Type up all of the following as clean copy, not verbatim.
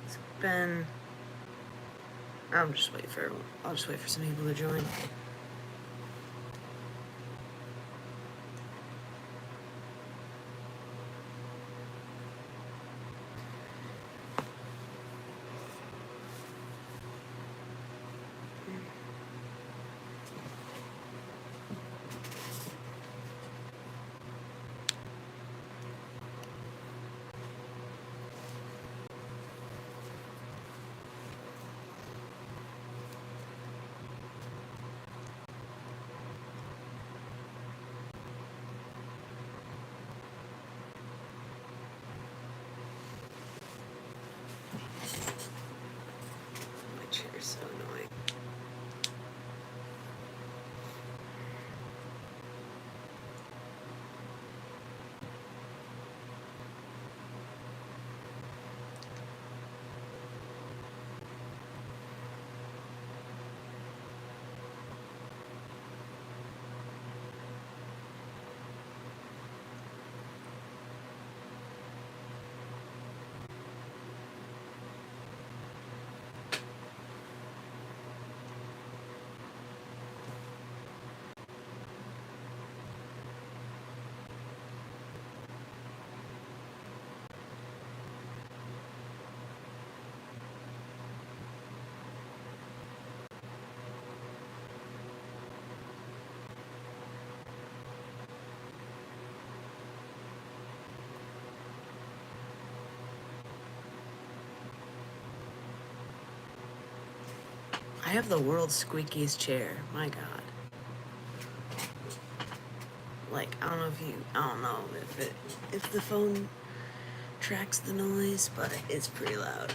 It's been... I'll just wait for some people to join. My chair's so annoying. I have the world's squeakiest chair. My God. Like, I don't know if the phone tracks the noise, but it's pretty loud.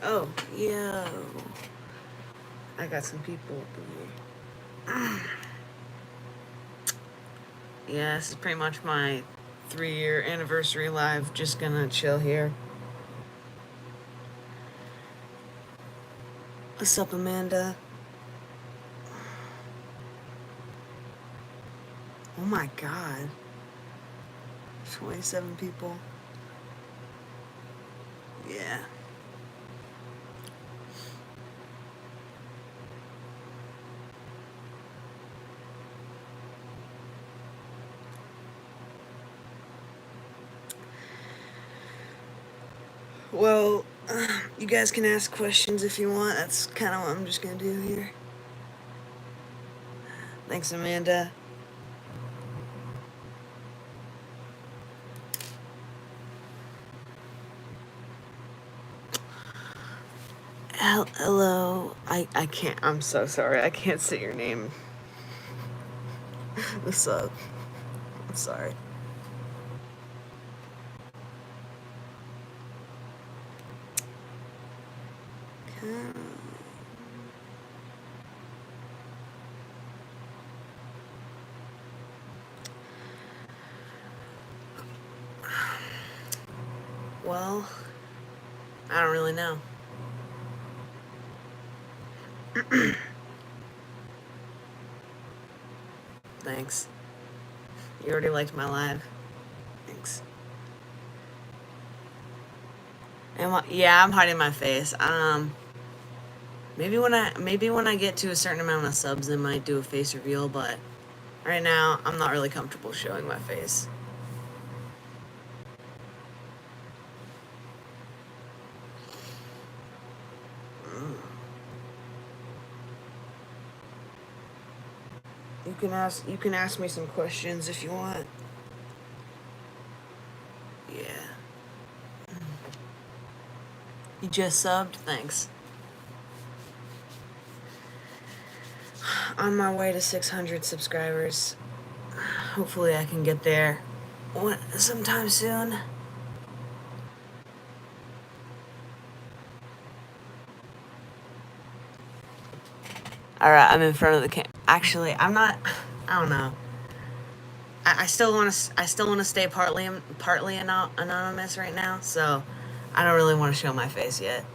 Oh, yo. I got some people up in here. Yeah, this is pretty much my 3-year anniversary live. Just gonna chill here. What's up, Amanda? Oh my God. 27 people. Yeah. Well, you guys can ask questions if you want. That's kind of what I'm just gonna do here. Thanks, Amanda. Hello. I can't. I'm so sorry. I can't say your name. What's up? I'm sorry. Well, I don't really know. Thanks. You already liked my live. Thanks. Yeah, I'm hiding my face. Maybe when I get to a certain amount of subs, I might do a face reveal. But right now, I'm not really comfortable showing my face. You can ask me some questions if you want. Yeah. You just subbed? Thanks. On my way to 600 subscribers. Hopefully I can get there sometime soon. Alright, I'm in front of the Actually, I'm not. I don't know. I still want to stay partly anonymous right now, so I don't really want to show my face yet.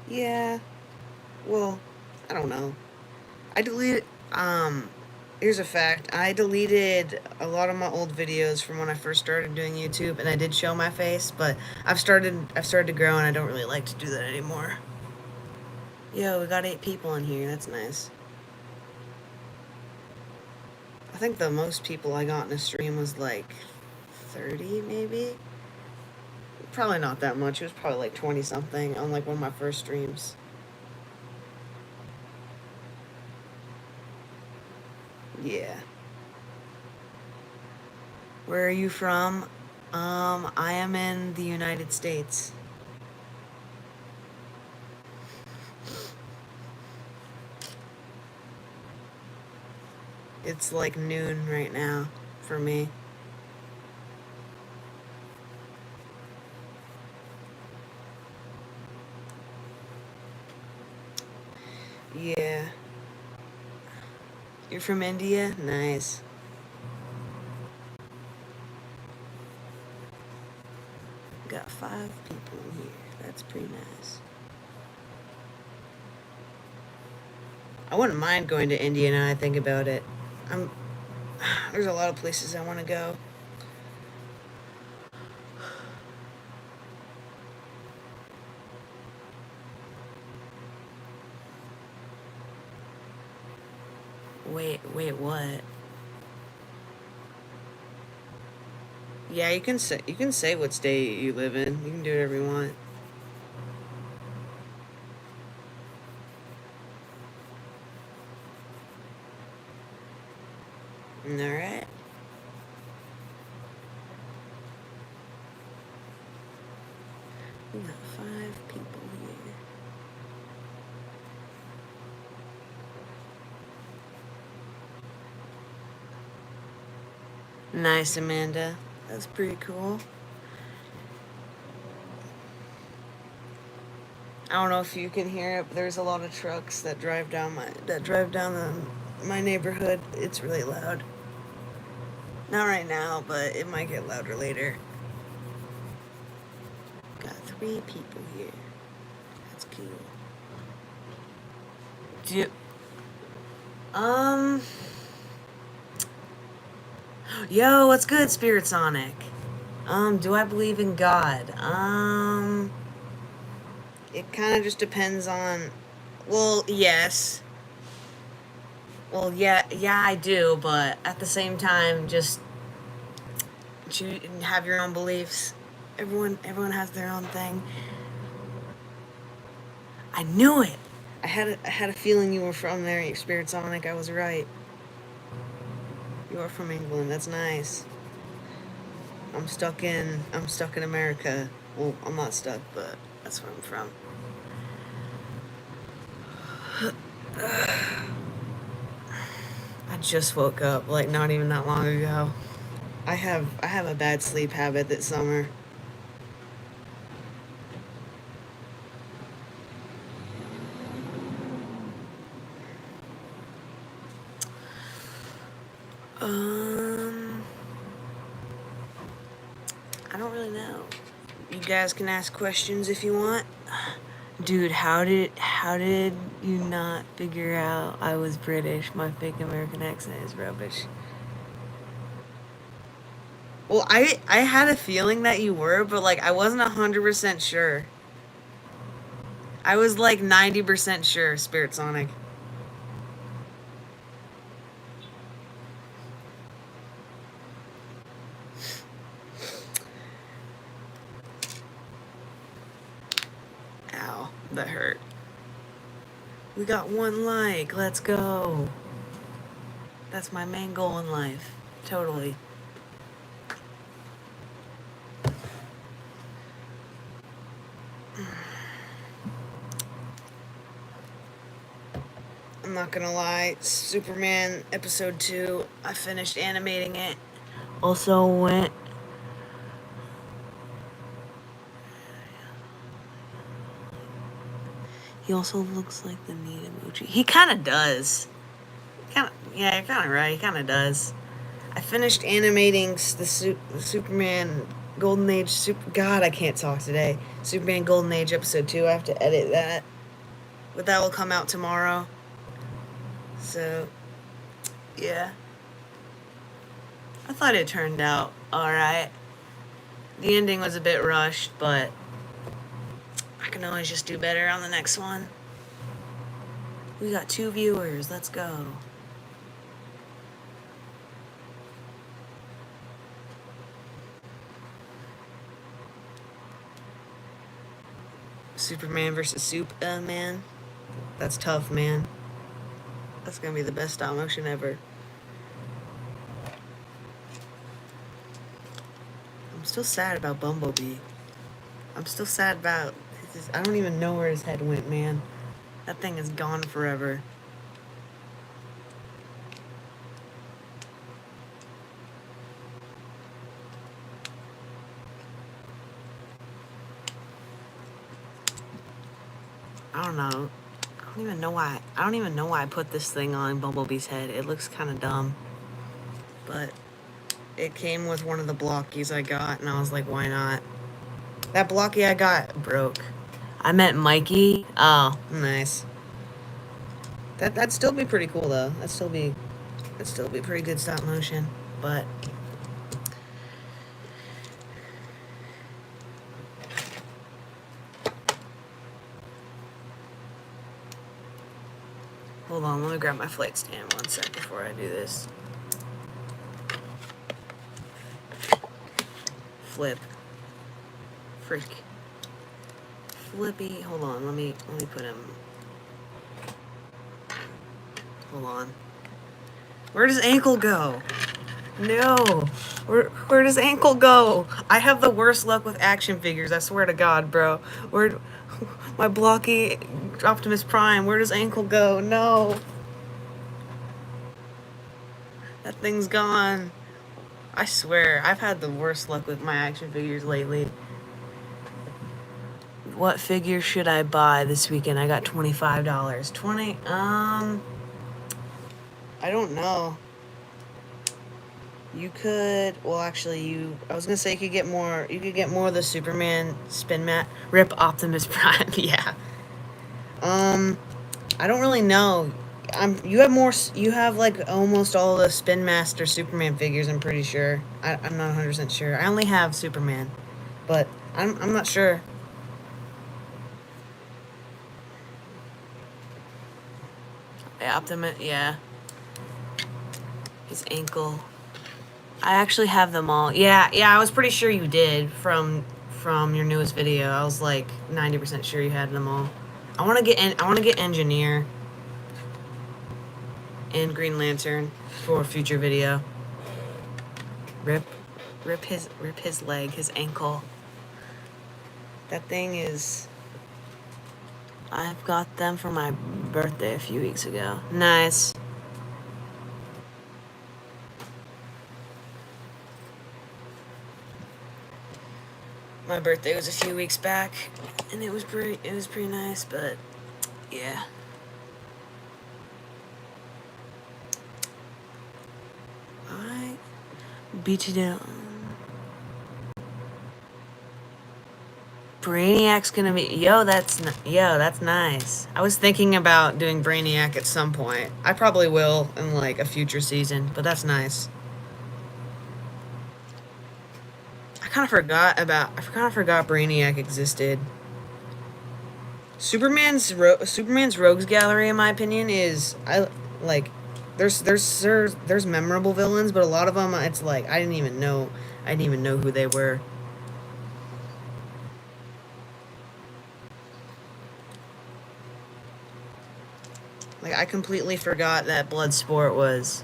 Yeah. Well, I don't know. I deleted. Here's a fact. I deleted a lot of my old videos from when I first started doing YouTube, and I did show my face, but I've started to grow, and I don't really like to do that anymore. Yo, we got 8 people in here. That's nice. I think the most people I got in a stream was like 30, maybe. Probably not that much. It was probably like 20 something on like one of my first streams. Yeah. Where are you from? I am in the United States. It's like noon right now for me. Yeah. You're from India? Nice. Got 5 people in here. That's pretty nice. I wouldn't mind going to India now I think about it. There's a lot of places I want to go. Wait, what? Yeah, you can say what state you live in. You can do whatever you want. Alright. We got 5 people here. Nice, Amanda. That's pretty cool. I don't know if you can hear it, but there's a lot of trucks that drive down my neighborhood. It's really loud. Not right now, but it might get louder later. Got 3 people here. That's cool. Yo, what's good, Spirit Sonic? Do I believe in God? It kind of just depends on. Well, yes. Well, yeah, I do, but at the same time, just have your own beliefs. Everyone has their own thing. I knew it. I had a feeling you were from there, Spirit Sonic. I was right. You are from England. That's nice. I'm stuck in America. Well, I'm not stuck, but that's where I'm from. I just woke up, like not even that long ago. I have a bad sleep habit this summer. I don't really know. You guys can ask questions if you want. Dude, how did you not figure out I was British? My fake American accent is rubbish. Well, I had a feeling that you were, but like I wasn't 100% sure. I was like 90% sure, Spirit Sonic. Ow, that hurt. We got 1 like, let's go. That's my main goal in life. Totally. not gonna lie, Superman episode 2, I finished animating it. Also went... He also looks like the need emoji. He kind of does. Yeah, you're kind of right. He kind of does. I finished animating the Superman Golden Age... God, I can't talk today. Superman Golden Age episode 2. I have to edit that. But that will come out tomorrow. So, yeah. I thought it turned out alright. The ending was a bit rushed, but I can always just do better on the next one. We got 2 viewers. Let's go. Superman versus Superman. That's tough, man. That's gonna be the best stop motion ever. I'm still sad about Bumblebee. I'm still sad about... I don't even know where his head went, man. That thing is gone forever. I don't know. I don't even know why I put this thing on Bumblebee's head. It looks kind of dumb. But it came with one of the blockies I got, and I was like, why not? That blocky I got broke. I meant Mikey. Oh, nice. That'd still be pretty cool though. That'd still be pretty good stop motion. But hold on, let me grab my flight stand 1 sec before I do this. Flip. Freak. Flippy. Hold on, let me put him. Hold on. Where does ankle go? No. Where does ankle go? I have the worst luck with action figures, I swear to God, bro. My blocky Optimus Prime, where does ankle go? No. That thing's gone. I swear, I've had the worst luck with my action figures lately. What figure should I buy this weekend? I got $25. I don't know. You could, well, actually, I was gonna say you could get more of the Superman spin mat. Rip Optimus Prime, yeah. I don't really know. You have like almost all the Spin Master Superman figures, I'm pretty sure. I'm not 100% sure. I only have Superman, but I'm not sure. Optimus, yeah. His ankle. I actually have them all. Yeah, I was pretty sure you did from your newest video. I was like 90% sure you had them all. I want to get Engineer and Green Lantern for a future video. Rip his leg, his ankle. That thing is... I've got them for my birthday a few weeks ago. Nice. My birthday was a few weeks back, and it was pretty nice, but yeah. Alright. Beat you down. Brainiac's gonna be... Yo, that's nice. I was thinking about doing Brainiac at some point. I probably will in, like, a future season, but that's nice. I kind of forgot Brainiac existed. Superman's Rogues Gallery, in my opinion, is... There's memorable villains, but a lot of them, it's like, I didn't even know who they were. Like, I completely forgot that Bloodsport was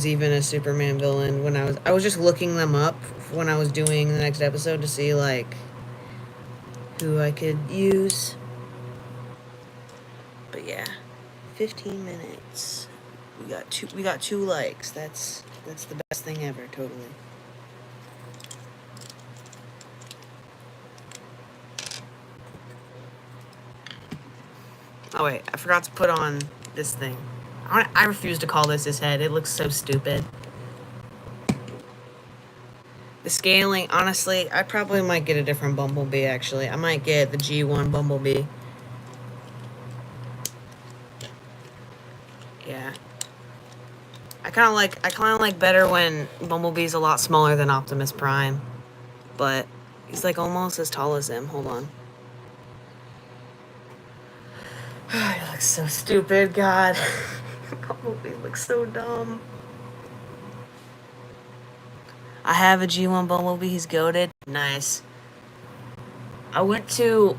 even a Superman villain when I was just looking them up when I was doing the next episode to see, like, who I could use. But yeah, 15 minutes. We got two likes. That's the best thing ever, totally. Oh wait, I forgot to put on this thing. I refuse to call this his head. It looks so stupid. The scaling, honestly, I probably might get a different Bumblebee, actually. I might get the G1 Bumblebee. Yeah. I kind of like better when Bumblebee's a lot smaller than Optimus Prime. But he's like almost as tall as him. Hold on. He looks so stupid, God. Bumblebee looks so dumb. I have a G1 Bumblebee. He's goated. Nice. I went to...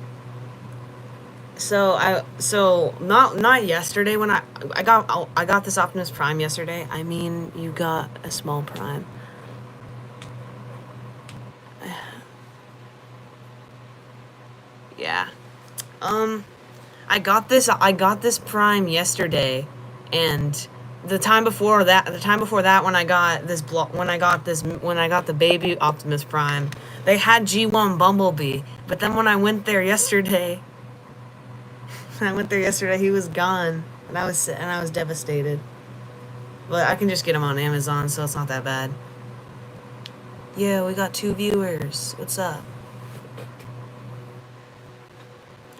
So not yesterday when I got this Optimus Prime yesterday. I mean, you got a small Prime. Yeah. I got this Prime yesterday, and the time before that when I got the baby Optimus Prime, they had G1 Bumblebee. But then when I went there yesterday, he was gone, and I was devastated. But I can just get him on Amazon, so it's not that bad. Yeah, we got 2 viewers. What's up?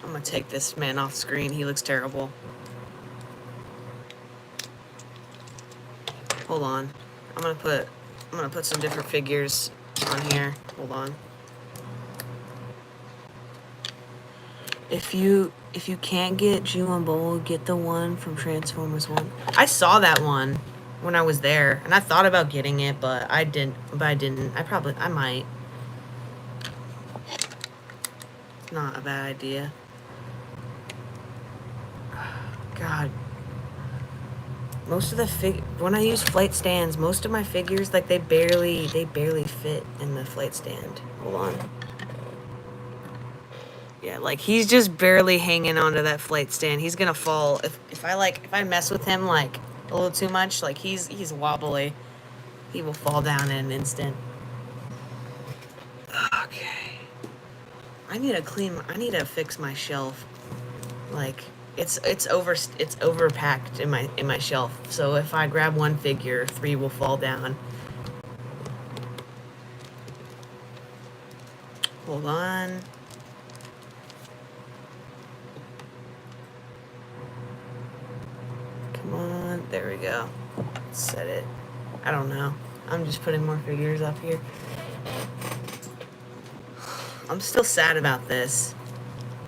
I'm gonna take this man off screen. He looks terrible. Hold on. I'm gonna put some different figures on here. Hold on. If you can't get G1 Bumblebee, get the one from Transformers 1. I saw that one when I was there, and I thought about getting it, but I didn't. I might. It's not a bad idea. God. Most of the when I use flight stands, most of my figures, like, they barely fit in the flight stand. Hold on. Yeah, like, he's just barely hanging onto that flight stand. He's gonna fall if I mess with him like a little too much. Like, he's wobbly. He will fall down in an instant. Okay. I need to fix my shelf. Like, it's overpacked in my shelf. So if I grab one figure, 3 will fall down. Hold on. Come on. There we go. Set it. I don't know. I'm just putting more figures up here. I'm still sad about this.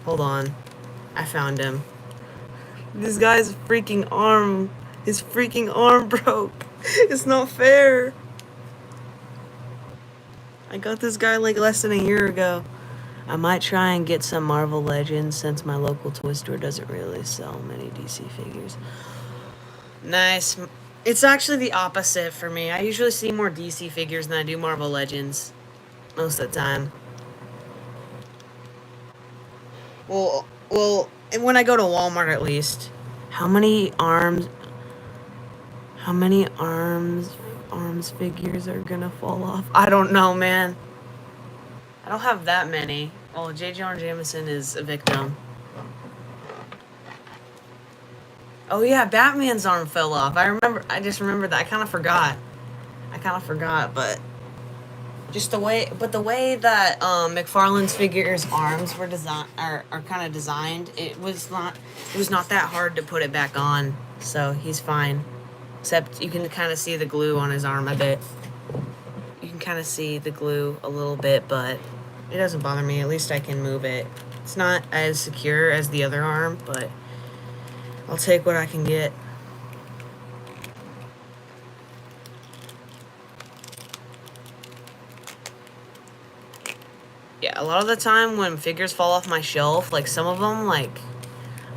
Hold on. I found him. This guy's freaking arm. His freaking arm broke. It's not fair. I got this guy like less than a year ago. I might try and get some Marvel Legends since my local toy store doesn't really sell many DC figures. Nice. It's actually the opposite for me. I usually see more DC figures than I do Marvel Legends. Most of the time. Well, when I go to Walmart at least. How many arms figures are gonna fall off? I don't know, man. I don't have that many. Oh, J. Jonah Jameson is a victim. Oh yeah, Batman's arm fell off. I just remember that. I kind of forgot, but just the way that McFarlane's figures' arms were are kind of designed, it was not that hard to put it back on. So he's fine. Except you can kind of see the glue on his arm a bit. You can kind of see the glue a little bit, but it doesn't bother me. At least I can move it. It's not as secure as the other arm, but I'll take what I can get. Yeah, a lot of the time when figures fall off my shelf, like some of them, like,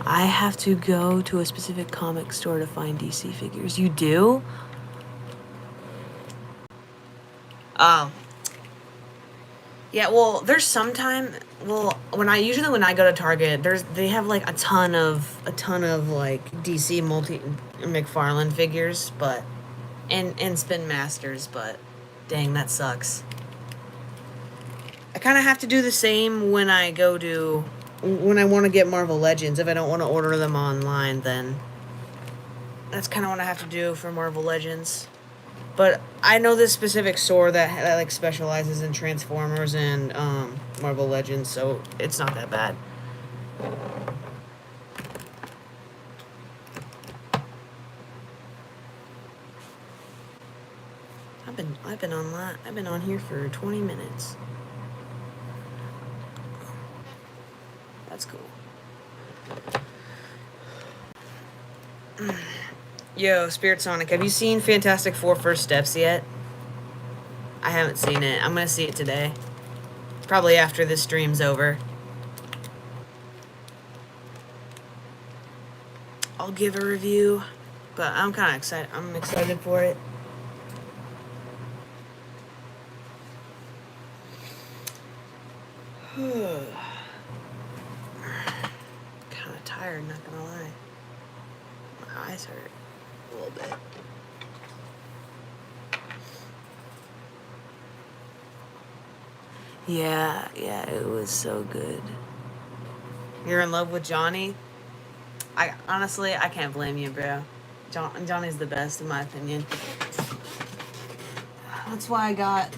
I have to go to a specific comic store to find DC figures. You do? Oh. Yeah, well, there's sometime. Well, when I go to Target, they have like a ton of like DC multi McFarlane figures, but and Spin Masters, but dang, that sucks. I kind of have to do the same when I want to get Marvel Legends. If I don't want to order them online, then that's kind of what I have to do for Marvel Legends. But I know this specific store that like specializes in Transformers and Marvel Legends, so it's not that bad. I've been online. I've been on here for 20 minutes. That's cool. Yo, Spirit Sonic, have you seen Fantastic Four First Steps yet? I haven't seen it. I'm gonna see it today. Probably after this stream's over. I'll give a review, but I'm kind of excited. I'm excited for it. Kind of tired, not gonna lie. My eyes hurt a little bit. Yeah, it was so good. You're in love with Johnny? I honestly, I can't blame you, bro. Johnny's the best in my opinion. That's why I got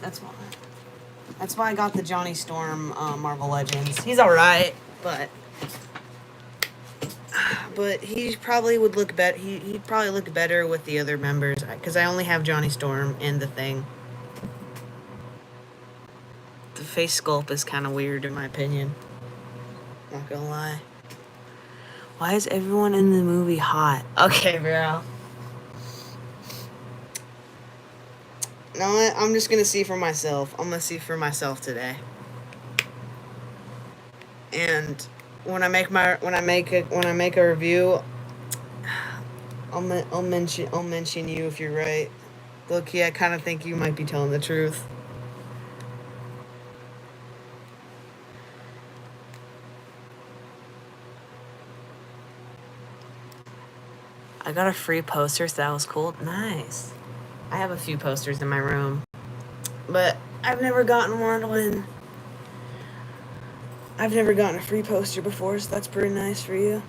the Johnny Storm Marvel Legends. He's all right, but he probably would look better. He'd probably look better with the other members because I only have Johnny Storm and the Thing. The face sculpt is kind of weird in my opinion. Not gonna lie. Why is everyone in the movie hot? Okay, bro. No, I'm just gonna see for myself. I'm gonna see for myself today. And when I make a review, I'll mention you if you're right. Look, I kind of think you might be telling the truth. I got a free poster, so that was cool. Nice. I have a few posters in my room, but I've never gotten a free poster before, so that's pretty nice for you.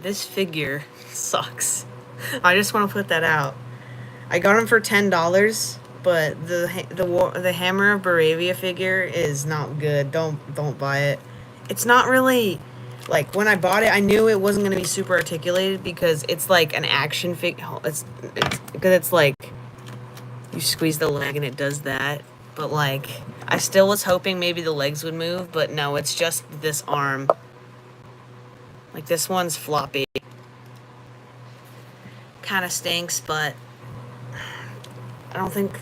This figure sucks. I just want to put that out. I got him for $10, but the Hammer of Baravia figure is not good. Don't buy it. It's not really like when I bought it. I knew it wasn't gonna be super articulated because it's like an action figure. It's because it's like you squeeze the leg and it does that. But like I still was hoping maybe the legs would move, but no, it's just this arm. Like this one's floppy. Kind of stinks, but I don't think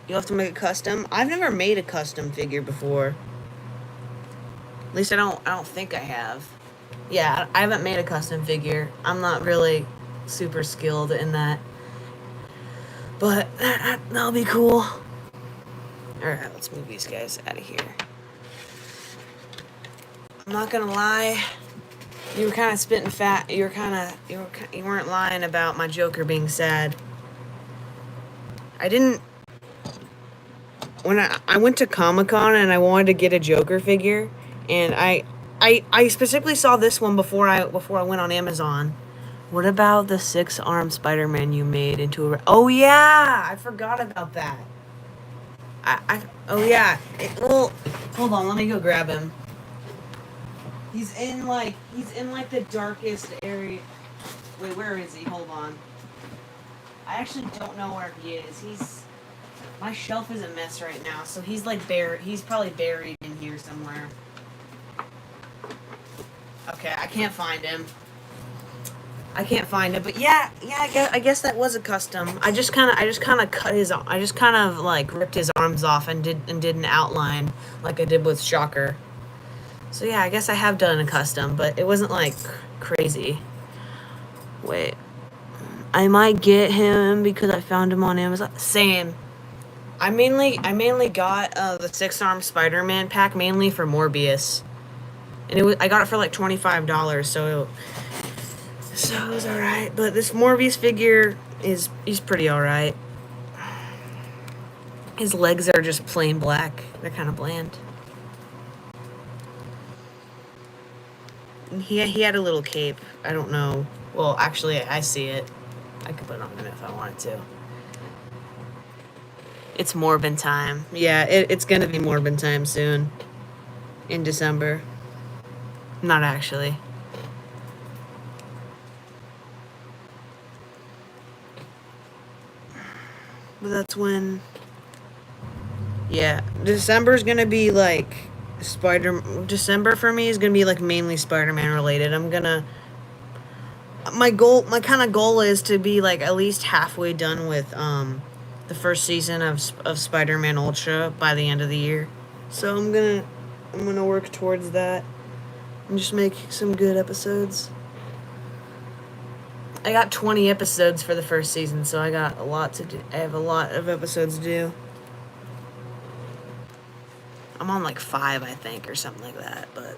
you'll have to make a custom. I've never made a custom figure before. At least I don't think I have. Yeah, I haven't made a custom figure. I'm not really super skilled in that. But that'll be cool. Alright, let's move these guys out of here. I'm not gonna lie. You were kind of spitting fat. You weren't lying about my Joker being sad. I didn't. When I went to Comic-Con and I wanted to get a Joker figure, and I specifically saw this one before I went on Amazon. What about the 6-armed Spider-Man you made into a... Oh yeah, I forgot about that. Oh yeah. Well, hold on, let me go grab him. He's in like the darkest area. Wait, where is he? Hold on. I actually don't know where he is. My shelf is a mess right now, so he's like he's probably buried in here somewhere. Okay, I can't find him. I can't find it, but yeah, I guess that was a custom. I just kind of cut his, I just kind of like ripped his arms off and did an outline like I did with Shocker. So yeah, I guess I have done a custom, but it wasn't like crazy. Wait, I might get him because I found him on Amazon. Same. I mainly got the 6-arm Spider-Man pack mainly for Morbius, and I got it for like $25, so it was all right. But this Morbius figure he's pretty all right. His legs are just plain black. They're kind of bland. And he had a little cape. I don't know. Well, actually, I see it. I could put it on him if I wanted to. It's Morbin time. Yeah, it's gonna be Morbin time soon. In December. Not actually. But that's when... Yeah, December's gonna be like... December for me is gonna be like mainly Spider-Man related. I'm gonna... My kind of goal is to be like at least halfway done with, the first season of Spider-Man Ultra by the end of the year. So I'm gonna work towards that and just make some good episodes. I got 20 episodes for the first season, so I got a lot to do. I have a lot of episodes to do. I'm on like 5, I think, or something like that, but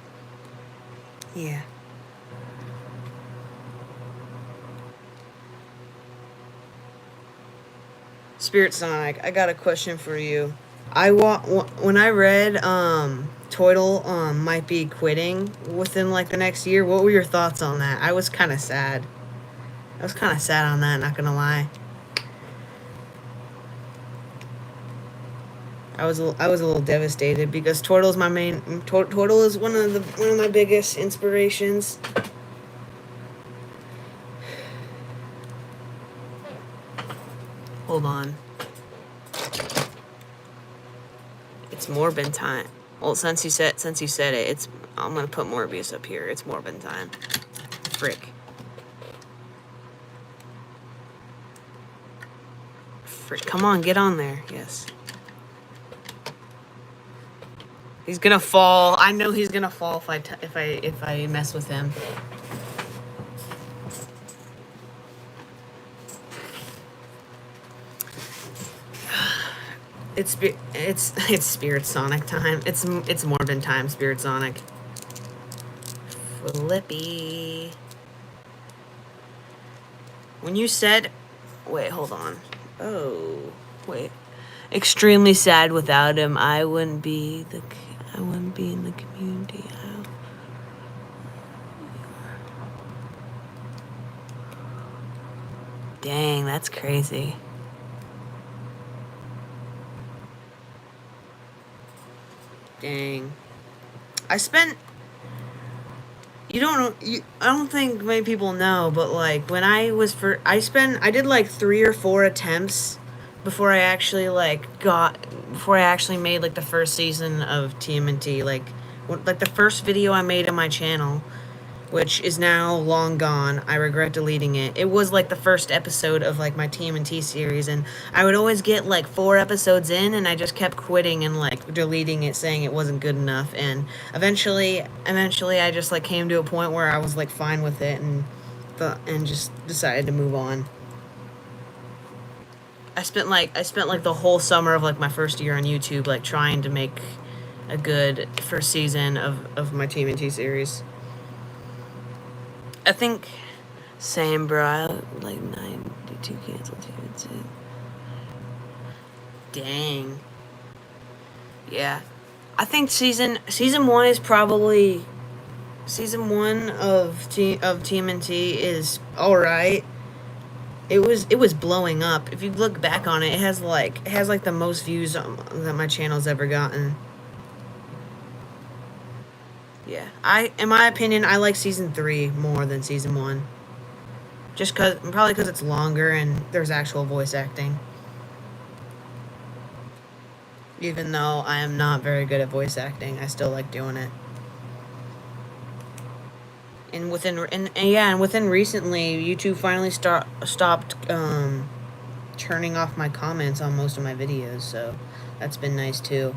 yeah. Spirit Sonic, I got a question for you. When I read Toidle might be quitting within like the next year, what were your thoughts on that? I was kind of sad. I was kind of sad on that, not gonna lie. I was a little devastated because Toidle's my main. Toidle is one of my biggest inspirations. Hold on. It's Morbin time. Well, since you said it, I'm gonna put Morbius up here. It's Morbin time. Frick. Come on, get on there. Yes. He's gonna fall. I know he's gonna fall if I mess with him. It's Spirit Sonic time. It's Morbin time. Spirit Sonic. Flippy. When you said, wait, hold on. Oh, wait. Extremely sad without him. I wouldn't be in the community. Dang, that's crazy. Dang. I don't think many people know, but like when I did like 3 or 4 attempts before I actually made like the first season of TMNT, like the first video I made on my channel, which is now long gone. I regret deleting it. It was like the first episode of like my TMNT series, and I would always get like 4 episodes in, and I just kept quitting and like deleting it, saying it wasn't good enough. And eventually, I just like came to a point where I was like fine with it, and just decided to move on. I spent like the whole summer of like my first year on YouTube like trying to make a good first season of my TMNT series. I think same, bro. I like 92 canceled TMNT. Dang. Yeah. I think season 1 is probably season 1 of TMNT is all right. It was blowing up. If you look back on it, it has like the most views that my channel's ever gotten. Yeah, in my opinion, I like season 3 more than season 1. Probably because it's longer and there's actual voice acting. Even though I am not very good at voice acting, I still like doing it. And within recently, YouTube finally stopped turning off my comments on most of my videos, so that's been nice too.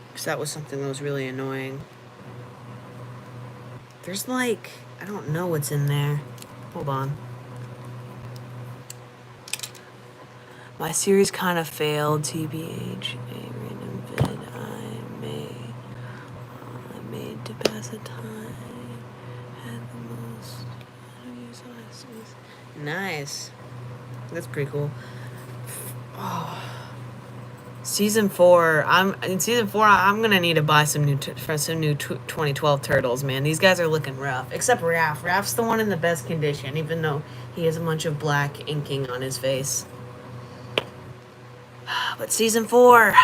Because that was something that was really annoying. There's like, I don't know what's in there. Hold on. My series kind of failed, TBH. A random vid I made to pass the time. Had the most views. Nice. That's pretty cool. Oh. Season 4. I'm gonna need to buy some new 2012 turtles, man. These guys are looking rough. Except Raph. Raph's the one in the best condition, even though he has a bunch of black inking on his face. But season 4,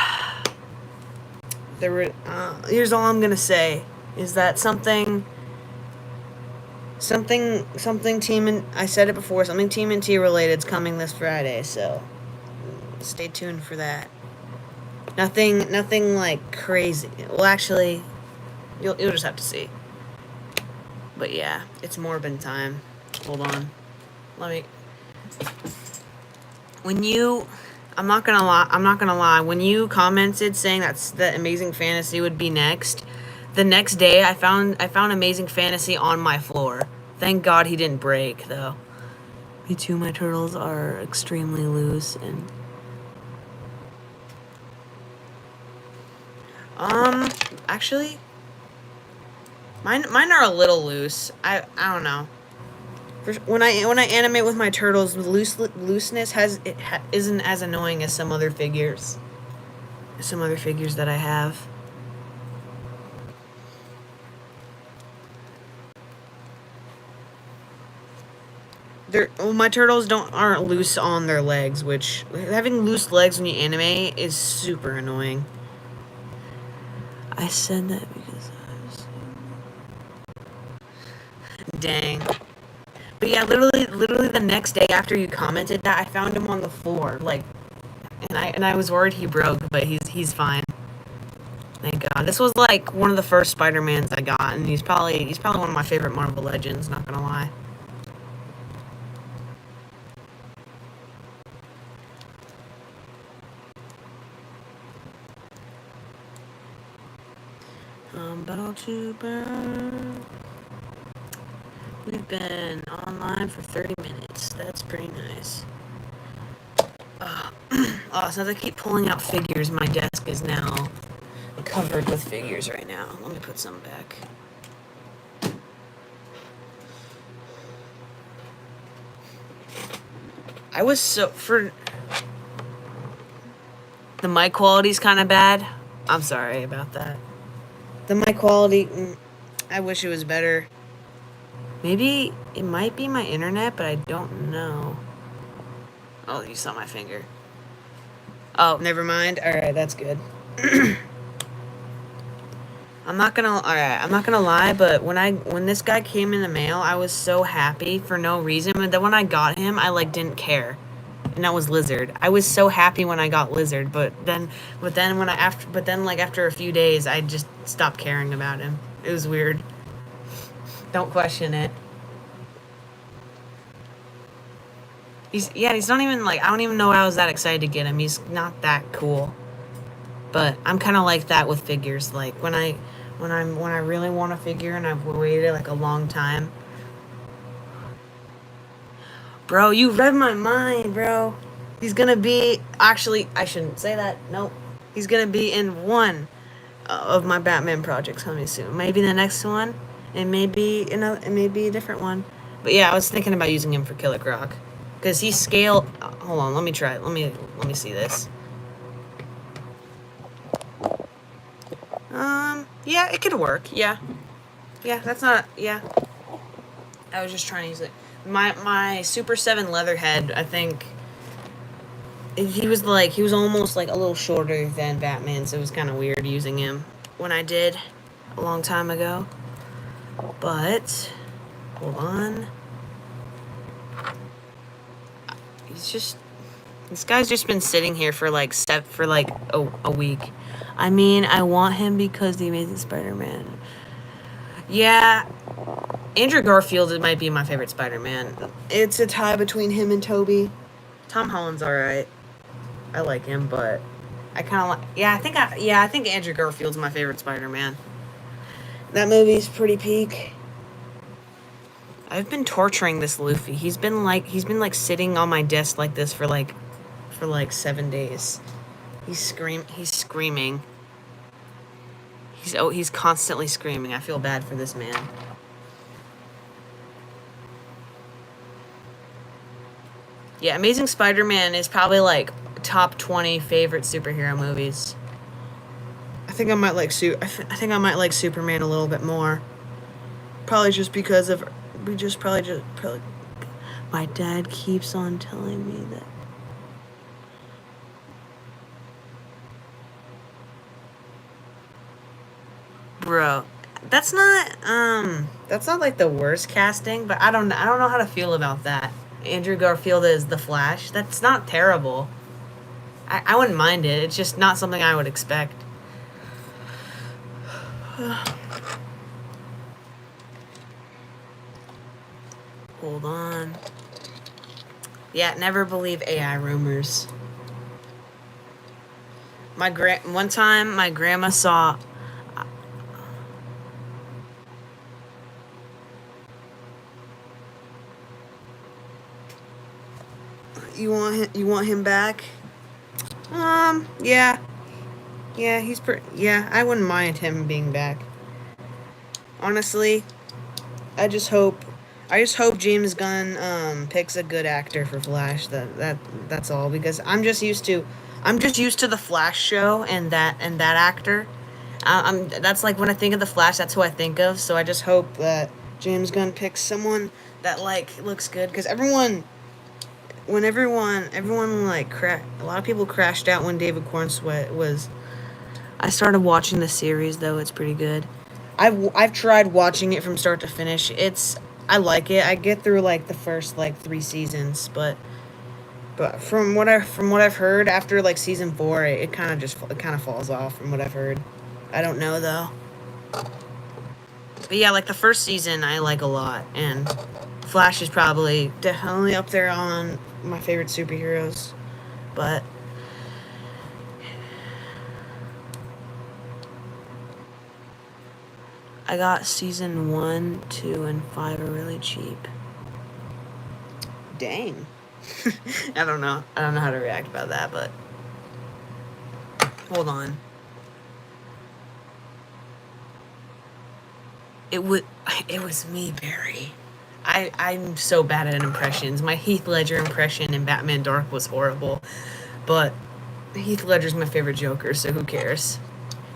here's all I'm gonna say is that something I said it before, something TMNT related is coming this Friday, so stay tuned for that. Nothing like crazy. Well, actually, you'll just have to see. But yeah, it's Morbin time. Hold on, I'm not gonna lie. When you commented saying that Amazing Fantasy would be next, the next day I found Amazing Fantasy on my floor. Thank God he didn't break though. Me too. My turtles are extremely loose and. Actually, mine are a little loose. I don't know. When I animate with my turtles, looseness isn't as annoying as some other figures. Some other figures that I have. My turtles aren't loose on their legs, which having loose legs when you animate is super annoying. I said that because I was. Dang. But yeah, literally the next day after you commented that, I found him on the floor, like, and I was worried he broke, but he's fine. Thank God. This was like one of the first Spider-Mans I got, and he's probably one of my favorite Marvel Legends. Not gonna lie. Battle to burn. We've been online for 30 minutes. That's pretty nice. So as I keep pulling out figures, my desk is now covered with figures right now. Let me put some back. The mic quality's kind of bad. I'm sorry about that. The mic quality, I wish it was better. Maybe it might be my internet, but I don't know. Oh, you saw my finger. Oh, never mind. Alright, that's good. I'm not gonna lie, but when this guy came in the mail, I was so happy for no reason. But then when I got him, I didn't care. And that was Lizard. I was so happy when I got Lizard, but then after a few days, I just stopped caring about him. It was weird. Don't question it. He's not even I don't even know I was that excited to get him. He's not that cool. But I'm kind of like that with figures. Like when I really want a figure and I've waited a long time. Bro, you read my mind, bro. He's gonna be actually. I shouldn't say that. Nope. He's gonna be in one of my Batman projects coming soon. Maybe the next one. It may be a different one. But yeah, I was thinking about using him for Killer Croc. Because he's scale... hold on, let me try it. Let me see this. Yeah, it could work. Yeah. Yeah, that's not... Yeah. I was just trying to use it. My Super 7 Leatherhead, I think... He was almost a little shorter than Batman, so it was kind of weird using him when I did a long time ago. But... hold on. This guy's just been sitting here for a week. I mean, I want him because the Amazing Spider-Man. Yeah, Andrew Garfield might be my favorite Spider-Man. It's a tie between him and Tobey. Tom Holland's alright. I like him, but I kind of like. I think Andrew Garfield's my favorite Spider-Man. That movie's pretty peak. I've been torturing this Luffy. He's been like sitting on my desk like this for like 7 days. He's screaming. He's constantly screaming. I feel bad for this man. Yeah, Amazing Spider-Man is probably like top 20 favorite superhero movies. I think I might like I think I might like Superman a little bit more. Probably just because of we just probably my dad keeps on telling me that. Bro, that's not like the worst casting, but I don't know how to feel about that. Andrew Garfield is the Flash. That's not terrible. I wouldn't mind it. It's just not something I would expect. Hold on. Yeah, never believe AI rumors. One time my grandma saw. You want him back? Yeah. Yeah, I wouldn't mind him being back. Honestly, I just hope James Gunn picks a good actor for Flash. That's all, because I'm just used to the Flash show and that actor. That's like when I think of the Flash, that's who I think of. So I just hope that James Gunn picks someone that like looks good, because everyone like a lot of people crashed out when David Cornsweet was. I started watching the series though; it's pretty good. I've tried watching it from start to finish. I like it. I get through like the first like 3 seasons, but from what I've heard after like season 4, it kind of falls off from what I've heard. I don't know though. But yeah, like the first season I like a lot, and Flash is probably definitely up there on my favorite superheroes. But I got season 1, 2, and 5 are really cheap. Dang. I don't know. I don't know how to react about that, but hold on. It was it was me, Barry. I'm so bad at impressions. My Heath Ledger impression in Batman Dark was horrible, but Heath Ledger's my favorite Joker, so who cares?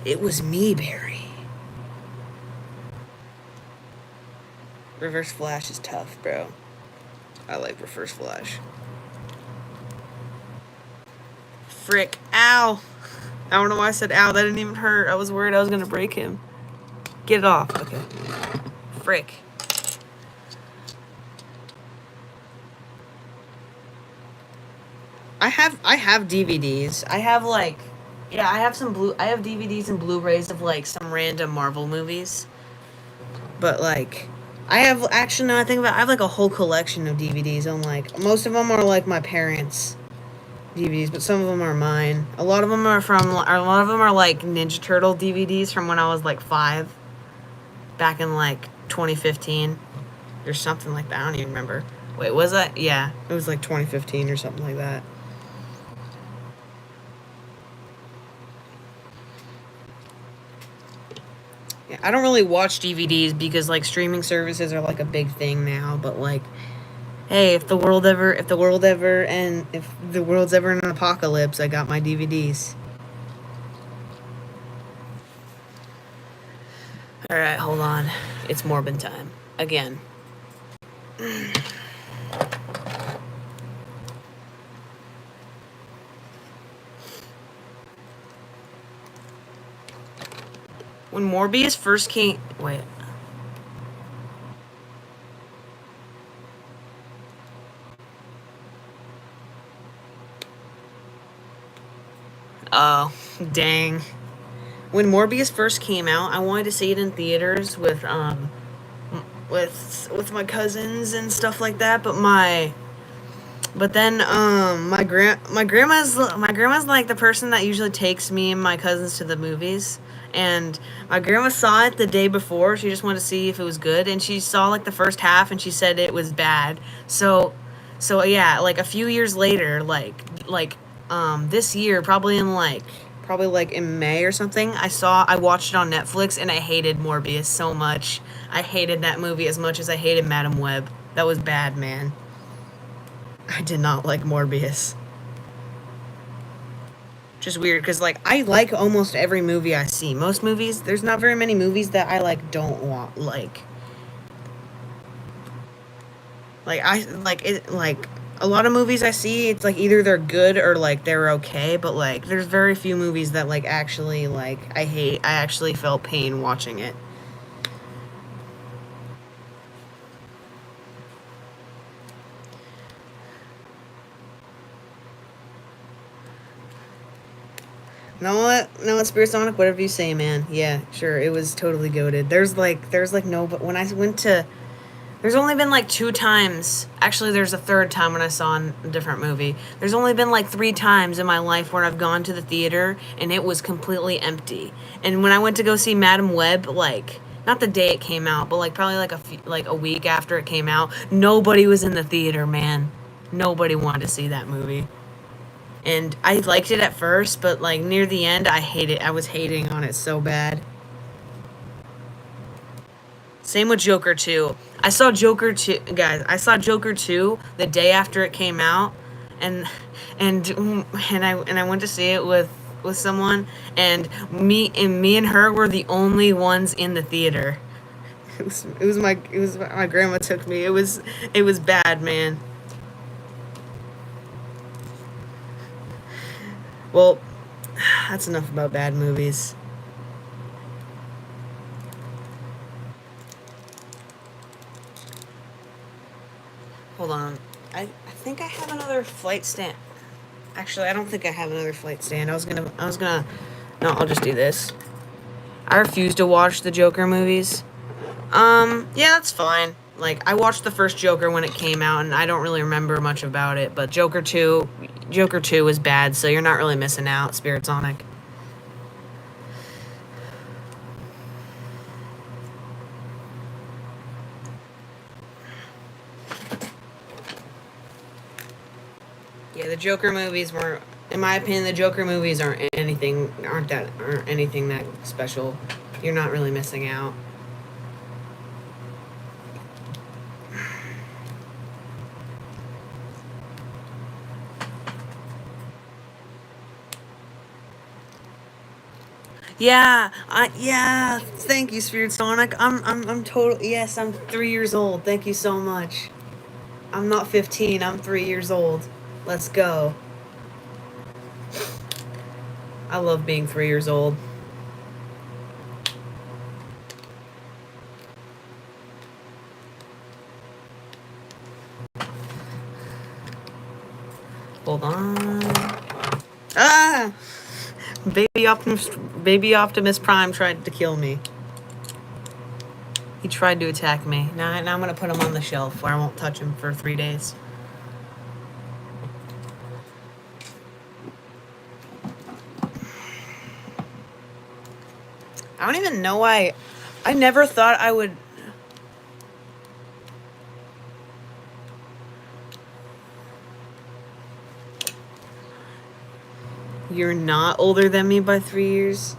It was me, Barry. Reverse Flash is tough, bro. I like Reverse Flash. Frick. Ow. I don't know why I said ow. That didn't even hurt. I was worried I was going to break him. Get it off. Okay. Frick. I have DVDs. I have like I have DVDs and Blu-rays of like some random Marvel movies. But like I have actually now I think about it, I have like a whole collection of DVDs on like most of them are like my parents' DVDs, but some of them are mine. A lot of them are like Ninja Turtle DVDs from when I was like 5 back in like 2015 or something like that. I don't even remember. Wait, was that? Yeah, it was like 2015 or something like that. Yeah, I don't really watch DVDs because like streaming services are like a big thing now, but like hey, if the world's ever in an apocalypse, I got my DVDs. All right, hold on. It's Morbin time again. When Morbius first came, wait. Oh, dang. when Morbius first came out, I wanted to see it in theaters with my cousins and stuff like that. But then my grandma's like the person that usually takes me and my cousins to the movies. And my grandma saw it the day before. She just wanted to see if it was good, and she saw like the first half, and she said it was bad. So yeah, like a few years later, this year, probably in May or something, I watched it on Netflix, and I hated Morbius so much. I hated that movie as much as I hated Madam Web. That was bad, man. I did not like Morbius. Just weird, because like I like almost every movie I see. Most movies, there's not very many movies that I don't want like a lot of movies I see, it's like either they're good or like they're okay, but like there's very few movies that like actually like I hate. I actually felt pain watching it. No, Spirit Sonic, whatever you say, man. Yeah, sure, it was totally goated. There's like no, but when I went to, there's only been like 2 times. Actually, there's a third time when I saw a different movie. There's only been like 3 times in my life where I've gone to the theater and it was completely empty. And when I went to go see Madam Web, like not the day it came out, but like probably like a week after it came out, nobody was in the theater, man. Nobody wanted to see that movie. And I liked it at first, but like near the end, I hated. I was hating on it so bad. Same with Joker 2. I saw Joker 2, guys. I saw Joker 2 the day after it came out, and I went to see it with someone, and me and her were the only ones in the theater. It was my grandma took me. It was bad, man. Well, that's enough about bad movies. Hold on. I think I have another flight stand. Actually, I don't think I have another flight stand. No, I'll just do this. I refuse to watch the Joker movies. Yeah, that's fine. Like, I watched the first Joker when it came out, and I don't really remember much about it, but Joker 2 was bad, so you're not really missing out, Spirit Sonic. Yeah, the Joker movies were, in my opinion, the Joker movies aren't anything that special. You're not really missing out. Yeah. Thank you, Spirit Sonic. I'm totally, yes. I'm 3 years old. Thank you so much. I'm not 15. I'm 3 years old. Let's go. I love being 3 years old. Hold on. Ah! Baby Optimus Prime tried to kill me. He tried to attack me. Now I'm gonna put him on the shelf where I won't touch him for 3 days. I don't even know why. I never thought I would. You're not older than me by 3 years?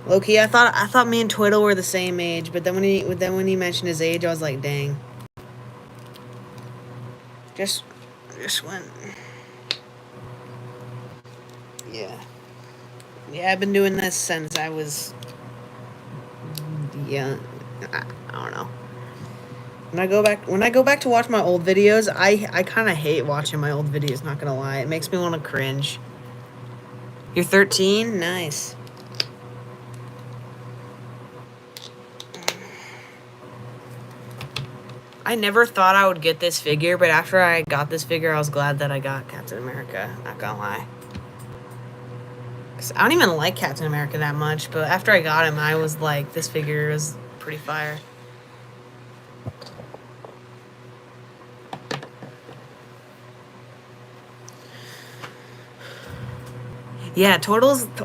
Low-key, I thought me and Twiddle were the same age, but then when he mentioned his age, I was like, dang. Just went. Yeah. Yeah, I've been doing this since I was. Yeah, I don't know. When I go back to watch my old videos, I kind of hate watching my old videos, not gonna lie. It makes me want to cringe. You're 13? Nice. I never thought I would get this figure, but after I got this figure, I was glad that I got Captain America, not gonna lie. 'Cause I don't even like Captain America that much, but after I got him, I was like, this figure is pretty fire. Yeah,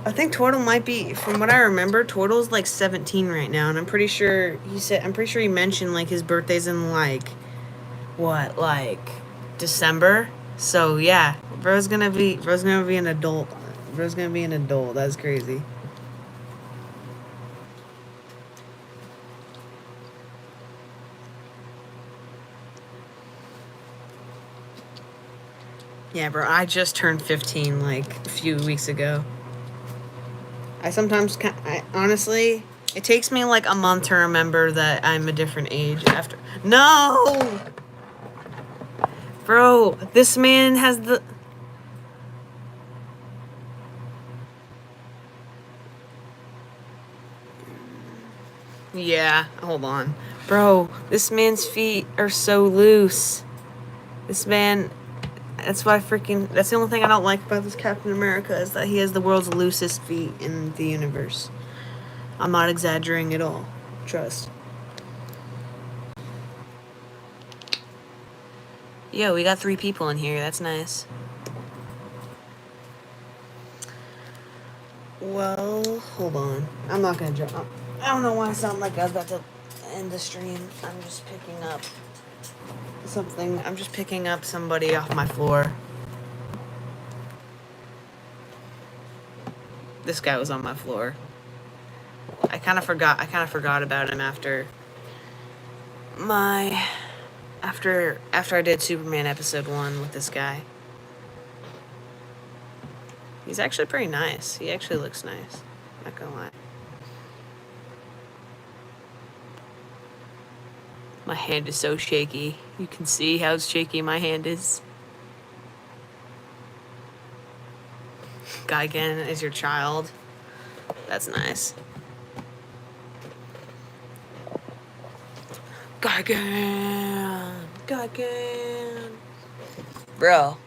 I think Turtle might be, from what I remember, Turtle's like 17 right now, and I'm pretty sure he mentioned like his birthday's in like, what, like December? So yeah, bro's gonna be an adult. Bro's gonna be an adult. That's crazy. Yeah, bro, I just turned 15 like a few weeks ago. Honestly, it takes me like a month to remember that I'm a different age after. No! Bro, this man has the. Yeah, hold on. Bro, this man's feet are so loose. This man. That's why that's the only thing I don't like about this Captain America is that he has the world's loosest feet in the universe. I'm not exaggerating at all. Trust. Yo, we got 3 people in here. That's nice. Well, hold on. I'm not gonna jump. I don't know why I sound like I was about to end the stream. I'm just picking up something. I'm just picking up somebody off my floor. This guy was on my floor. I kind of forgot about him after I did Superman episode 1 with this guy. He's actually pretty nice. He actually looks nice. Not gonna lie. My hand is so shaky. You can see how shaky my hand is. Gigan is your child. That's nice. Gigan. Bro,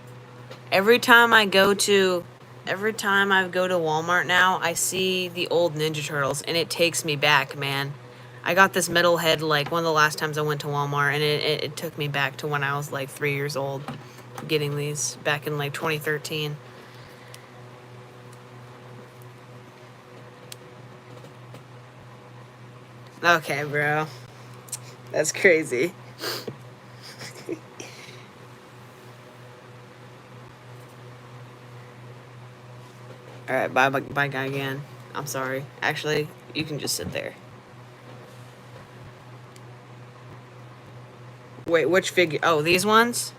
every time I go to Walmart now, I see the old Ninja Turtles, and it takes me back, man. I got this metal head like one of the last times I went to Walmart, and it took me back to when I was like 3 years old, getting these back in like 2013. Okay, bro. That's crazy. Alright, bye, guy again. I'm sorry. Actually, you can just sit there. Wait, which figure? Oh, these ones?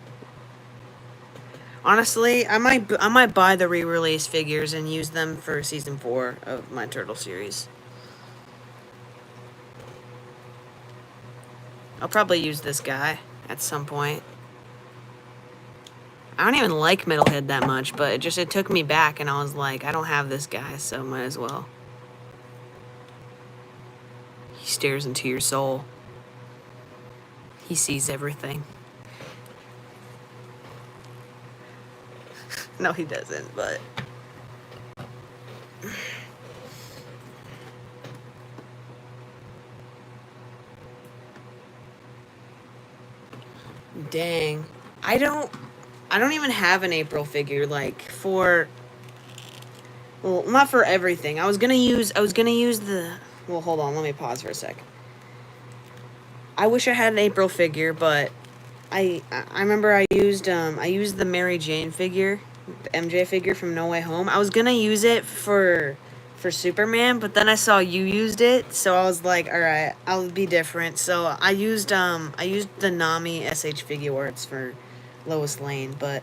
Honestly, I might buy the re-release figures and use them for season 4 of my Turtle series. I'll probably use this guy at some point. I don't even like Metalhead that much, but it took me back, and I was like, I don't have this guy, so might as well. He stares into your soul. He sees everything. No, he doesn't, but... Dang. I don't even have an April figure, like, for... Well, not for everything. I was gonna use the... Well, hold on, let me pause for a sec. I wish I had an April figure, but... I remember I used the Mary Jane figure, the MJ figure from No Way Home. I was gonna use it for Superman, but then I saw you used it, so I was like, all right, I'll be different. So I used the Nami SH Figuarts for Lois Lane, but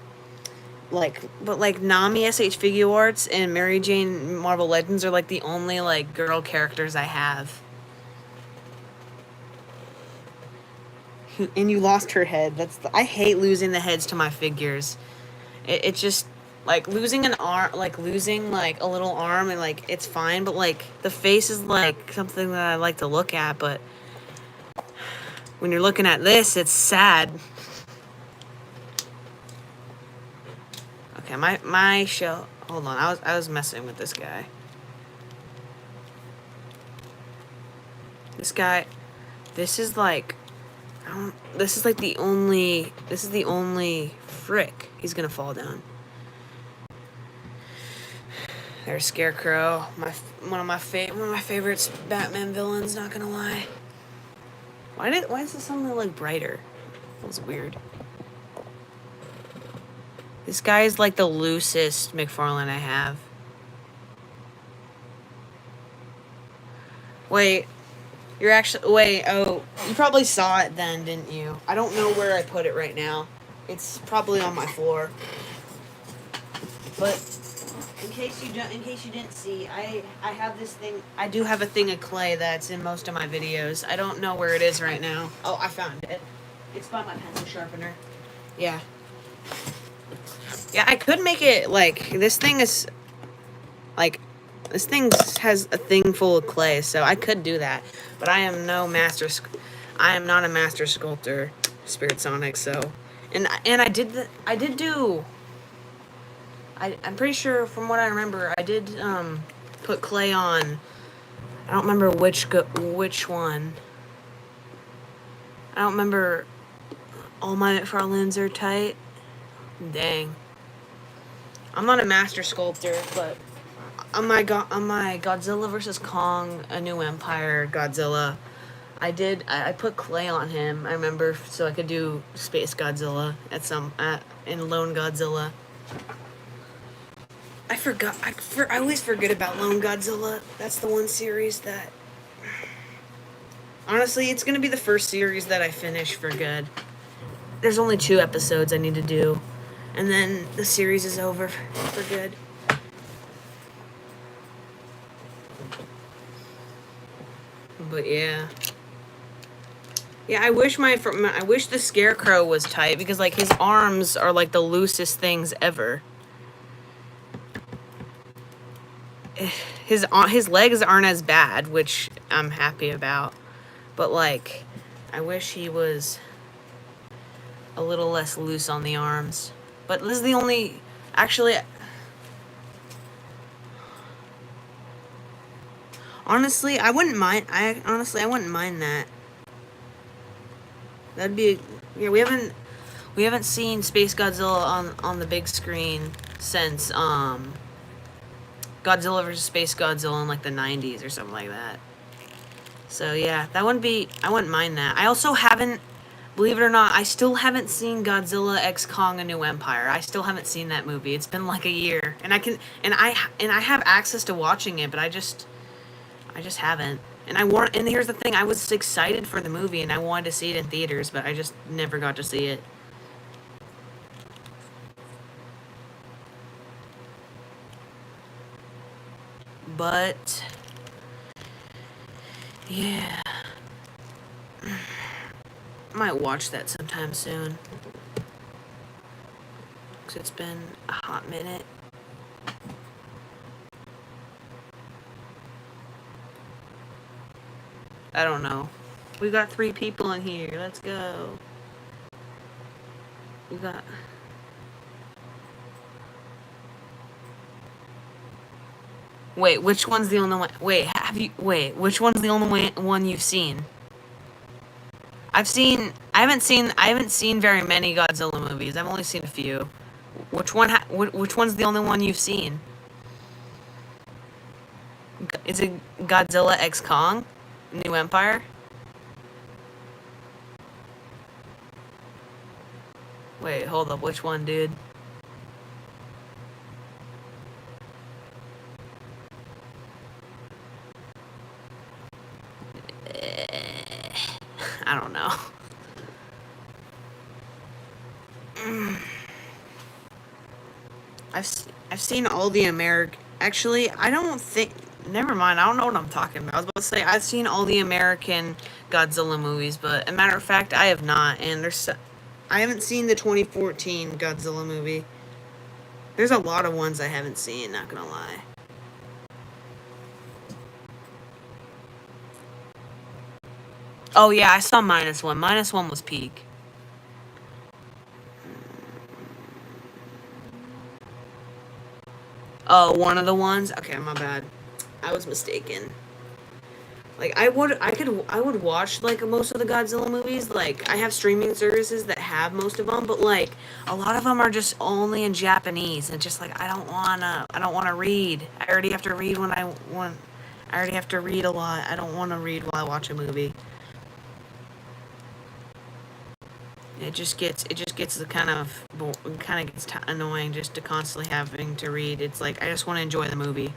Nami SH Figuarts and Mary Jane Marvel Legends are like the only like girl characters I have. And you lost her head. I hate losing the heads to my figures. It's just like losing an arm, like losing like a little arm, and like it's fine, but like the face is like something that I like to look at, but when you're looking at this, it's sad. Okay, my show. Hold on, I was messing with this guy. This guy. This is like. This is like the only. This is the only frick. He's gonna fall down. There's Scarecrow. One of my favorites Batman villains. Not gonna lie. Why is this something like brighter? That was weird. This guy is like the loosest McFarlane I have. Wait, oh, you probably saw it then, didn't you? I don't know where I put it right now. It's probably on my floor. But in case you didn't see, I have this thing. I do have a thing of clay that's in most of my videos. I don't know where it is right now. Oh, I found it. It's by my pencil sharpener. Yeah. Yeah, I could make it like this thing is like this thing has a thing full of clay, so I could do that. But I am not a master sculptor, Spirit Sonic. So, and I'm pretty sure from what I remember, I did put clay on. I don't remember which one. I don't remember. All my McFarlanes are tight. Dang. I'm not a master sculptor, but on my Godzilla vs. Kong, A New Empire Godzilla, I put clay on him, I remember, so I could do Space Godzilla in Lone Godzilla. I always forget about Lone Godzilla. That's the one series that, honestly, it's gonna be the first series that I finish for good. There's only 2 episodes I need to do, and then the series is over for good. But yeah. Yeah, I wish the Scarecrow was tight, because like his arms are like the loosest things ever. His legs aren't as bad, which I'm happy about. But like, I wish he was a little less loose on the arms. But this is the only, actually, honestly, I wouldn't mind that. That'd be, yeah, we haven't seen Space Godzilla on the big screen since Godzilla vs. Space Godzilla in like the 90s or something like that. So yeah, I wouldn't mind that. I also haven't, believe it or not, I still haven't seen Godzilla X Kong: A New Empire. I still haven't seen that movie. It's been like a year, and I have access to watching it, but I just haven't. And here's the thing, I was excited for the movie and I wanted to see it in theaters, but I just never got to see it. But yeah, I might watch that sometime soon, because it's been a hot minute. I don't know. We got 3 people in here. Let's go. We got... Wait, which one's the only one? Wait, which one's the only one you've seen? I haven't seen very many Godzilla movies. I've only seen a few. Which one's the only one you've seen? Is it Godzilla X Kong: New Empire? Wait, hold up. Which one, dude? I don't know. I've seen all the Actually, I don't think... Never mind, I don't know what I'm talking about. I was about to say, I've seen all the American Godzilla movies, but a matter of fact, I have not. And I haven't seen the 2014 Godzilla movie. There's a lot of ones I haven't seen, not gonna lie. Oh yeah, I saw -1. -1 was peak. Oh, one of the ones? Okay, my bad. I was mistaken. Like I would watch like most of the Godzilla movies. Like I have streaming services that have most of them, but like a lot of them are just only in Japanese, and just like I don't wanna read. I already have to read when I want. I already have to read a lot. I don't want to read while I watch a movie. It just gets the kind of gets annoying just to constantly having to read. It's like I just want to enjoy the movie.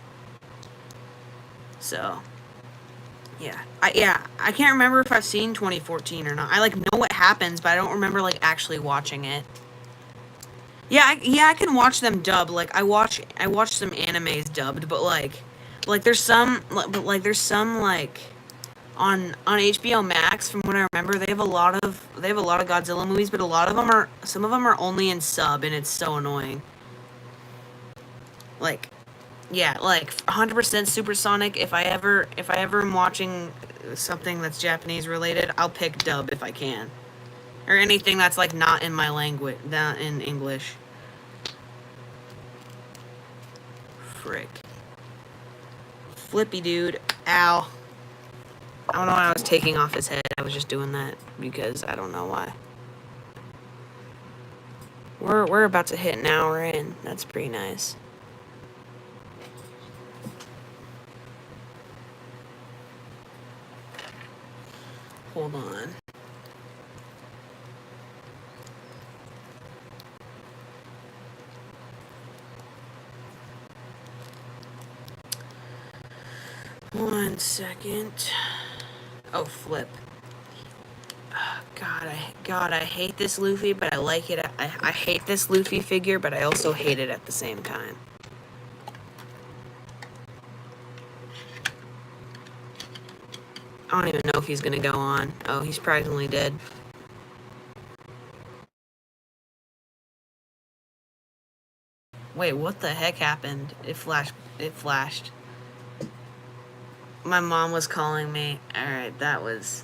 So. I can't remember if I've seen 2014 or not. I like know what happens, but I don't remember like actually watching it. I can watch them dubbed. Like I watch some animes dubbed, but there's some like on HBO Max. From what I remember, they have a lot of Godzilla movies, but a lot of them are some of them are only in sub, and it's so annoying. Like like 100% Supersonic. If I ever am watching something that's Japanese related, I'll pick dub if I can, or anything that's like not in my language, not in English. Frick. Flippy dude. Ow. I don't know why I was taking off his head. I was just doing that because I don't know why. We're about to hit an hour in. That's pretty nice. Hold on. One second. Oh, flip. God, I hate this Luffy, but I like it. I hate this Luffy figure, but I also hate it at the same time. I don't even know if he's gonna go on. Oh, he's surprisingly dead. Wait, what the heck happened? It flashed. My mom was calling me. Alright, that was...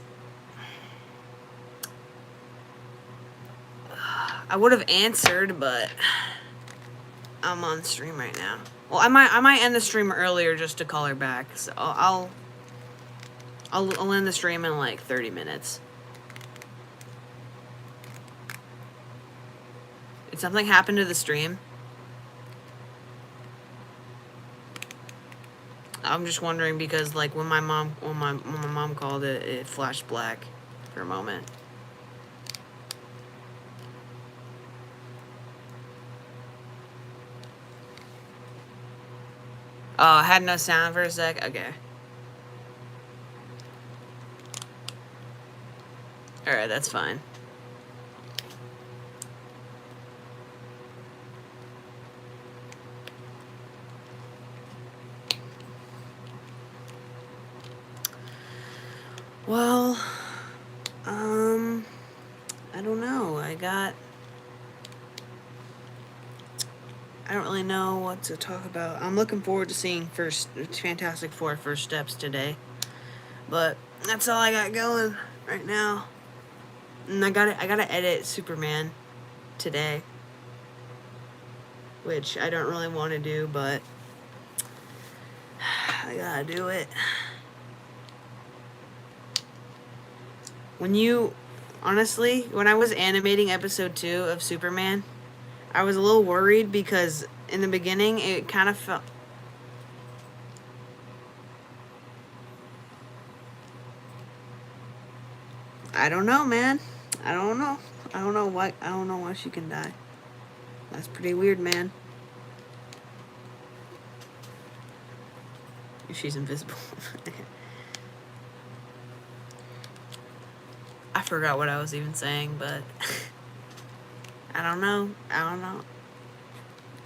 I would have answered, but... I'm on stream right now. Well, I might end the stream earlier just to call her back. So I'll end the stream in like 30 minutes. Did something happen to the stream? I'm just wondering because like when my mom called it, it flashed black for a moment. Oh, I had no sound for a sec? Okay. Alright, that's fine. Well, I don't know. I don't really know what to talk about. I'm looking forward to seeing Fantastic Four First Steps today. But that's all I got going right now. And I gotta edit Superman today. Which I don't really want to do, but I gotta do it. Honestly, when I was animating episode 2 of Superman, I was a little worried because in the beginning it kind of felt... I don't know, man. I don't know. I don't know why she can die. That's pretty weird, man. If she's invisible. I forgot what I was even saying, but I don't know. I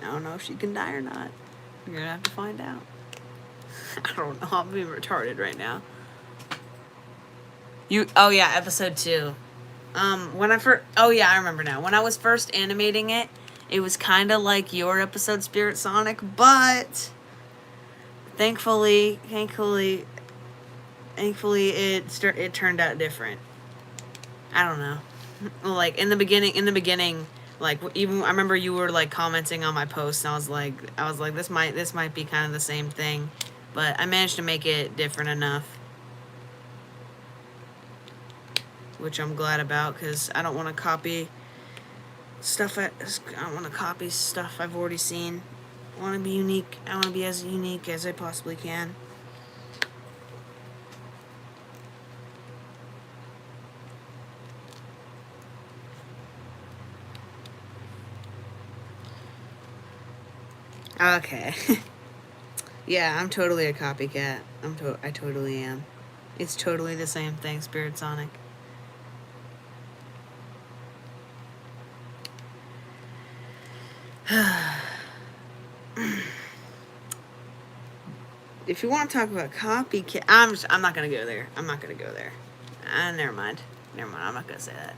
don't know if she can die or not. You're gonna have to find out. I don't know. I'm being retarded right now. Oh yeah, episode 2. Oh yeah, I remember now. When I was first animating it, it was kind of like your episode, Spirit Sonic, but thankfully, it turned out different. I don't know. Like in the beginning, Like, even I remember you were like commenting on my post, and I was like, this might be kind of the same thing, but I managed to make it different enough, which I'm glad about, because I don't want to copy stuff. I don't want to copy stuff I've already seen. I want to be unique. I want to be as unique as I possibly can. Okay. Yeah, I'm totally a copycat. I totally am. It's totally the same thing, Spirit Sonic. If you want to talk about copycat, I'm not gonna go there. I'm not gonna go there. Never mind. Never mind. I'm not gonna say that.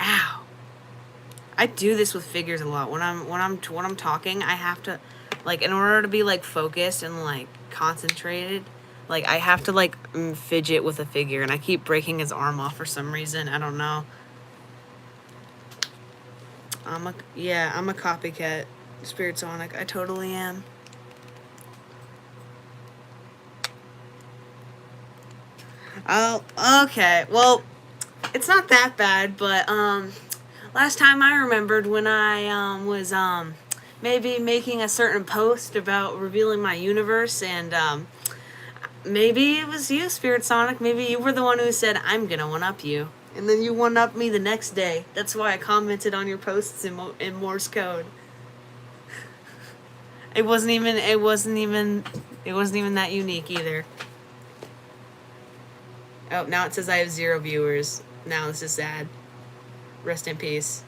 Ow. I do this with figures a lot. When I'm talking, I have to, like, in order to be like focused and like concentrated, like I have to like fidget with a figure, and I keep breaking his arm off for some reason. I don't know. I'm a copycat, Spirit Sonic. I totally am. Oh, okay. Well, it's not that bad, but last time I remembered when I was maybe making a certain post about revealing my universe, and maybe it was you, Spirit Sonic. Maybe you were the one who said, "I'm gonna one-up you," and then you one-up me the next day. That's why I commented on your posts in Morse code. It wasn't even that unique either. Oh, now it says I have 0 viewers. Now this is sad. Rest in peace.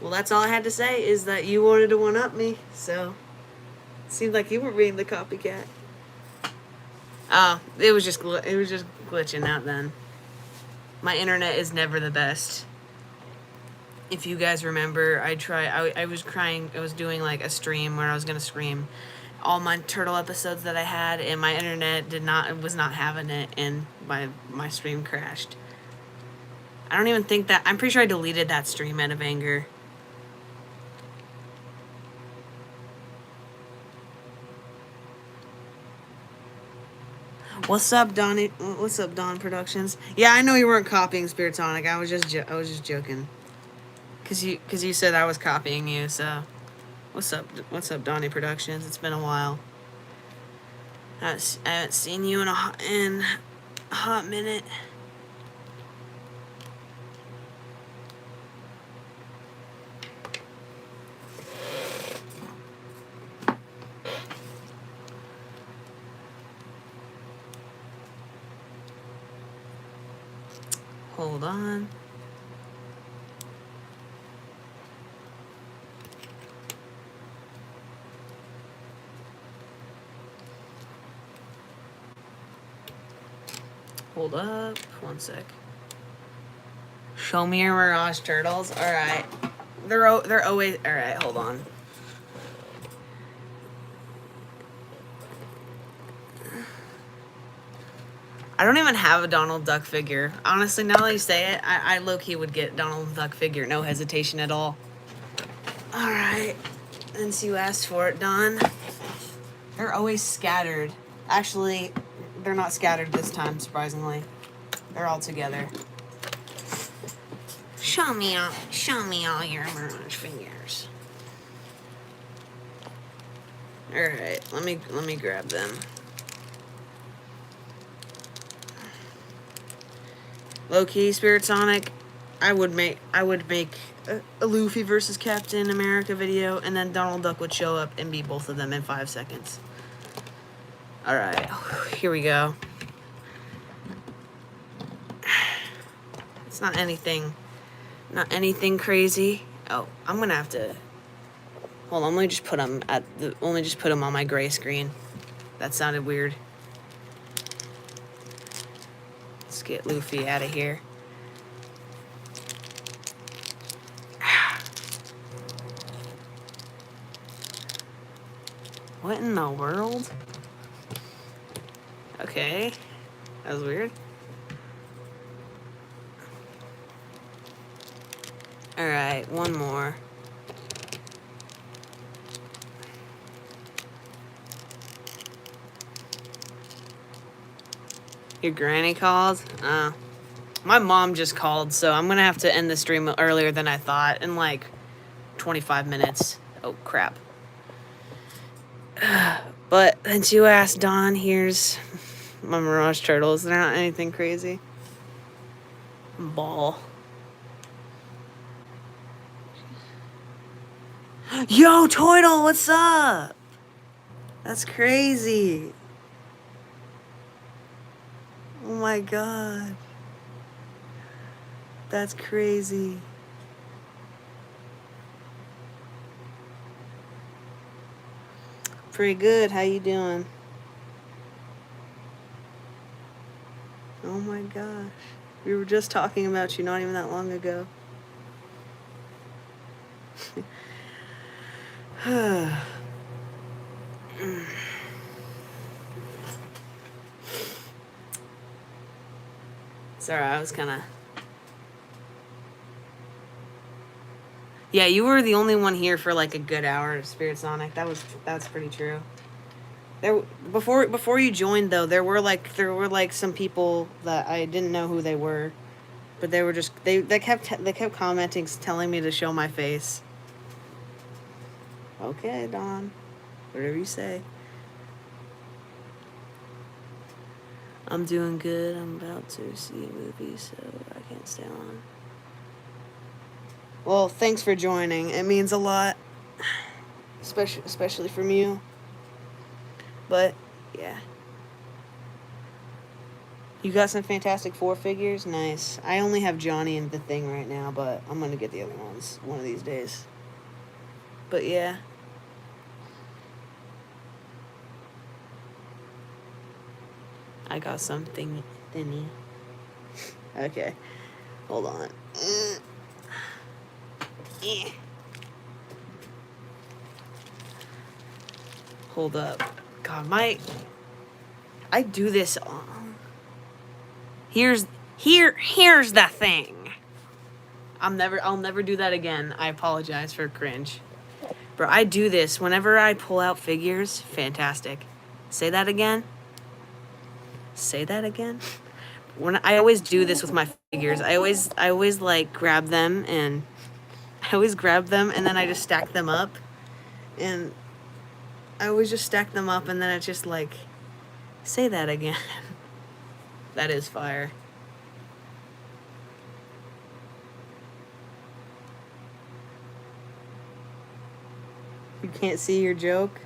Well, that's all I had to say, is that you wanted to one-up me, so it seemed like you were being the copycat. Oh, it was just glitching out then. My internet is never the best. If you guys remember, I was doing like a stream where I was gonna stream all my turtle episodes that I had, and my internet was not having it, and my stream crashed. I don't even think that, I'm pretty sure I deleted that stream out of anger. What's up, Donnie? What's up, Don Productions? Yeah, I know you weren't copying Spirit Sonic. I was just joking. Cause you said I was copying you. So, what's up, Donnie Productions? It's been a while. I haven't seen you in a hot minute. Hold on. Hold up. One sec. Show me your Mirage Turtles. All right. They're always all right. Hold on. I don't even have a Donald Duck figure. Honestly, now that you say it, I low-key would get Donald Duck figure. No hesitation at all. Alright. Since you asked for it, Don. They're always scattered. Actually, they're not scattered this time, surprisingly. They're all together. Show me all your Mirage figures. Alright, let me grab them. Low-key, Spirit Sonic, I would make a Luffy versus Captain America video, and then Donald Duck would show up and beat both of them in 5 seconds. Alright, here we go. It's not anything crazy. Oh, I'm gonna have to, hold on, let me just put them on my gray screen. That sounded weird. Let's get Luffy out of here. What in the world? Okay. That was weird. Alright, one more. Your granny called? My mom just called, so I'm gonna have to end the stream earlier than I thought, in like 25 minutes. Oh, crap. But since you asked, Dawn, here's my Mirage Turtles. They're not anything crazy. Ball. Yo, Toidle, what's up? That's crazy. Oh my god. That's crazy. Pretty good. How you doing? Oh my gosh. We were just talking about you not even that long ago. Sorry, I was kind of... Yeah, you were the only one here for like a good hour, Spirit Sonic. That's pretty true. There before you joined though, there were like some people that I didn't know who they were, but they were just they kept commenting, telling me to show my face. Okay, Don, whatever you say. I'm doing good. I'm about to see a movie, so I can't stay on. Well, thanks for joining. It means a lot, especially from you. But yeah, you got some Fantastic Four figures. Nice. I only have Johnny and the Thing right now, but I'm gonna get the other ones one of these days. But yeah. I got something thinny. Okay. Hold on. Hold up. God, I do this Here's the thing. I'll never do that again. I apologize for cringe. Bro, I do this whenever I pull out figures. Fantastic. Say that again. Say that again. When I always do this with my figures, I always like grab them and then I just stack them up, and I always just stack them up, and then it's just like, say that again. That is fire. You can't see your joke?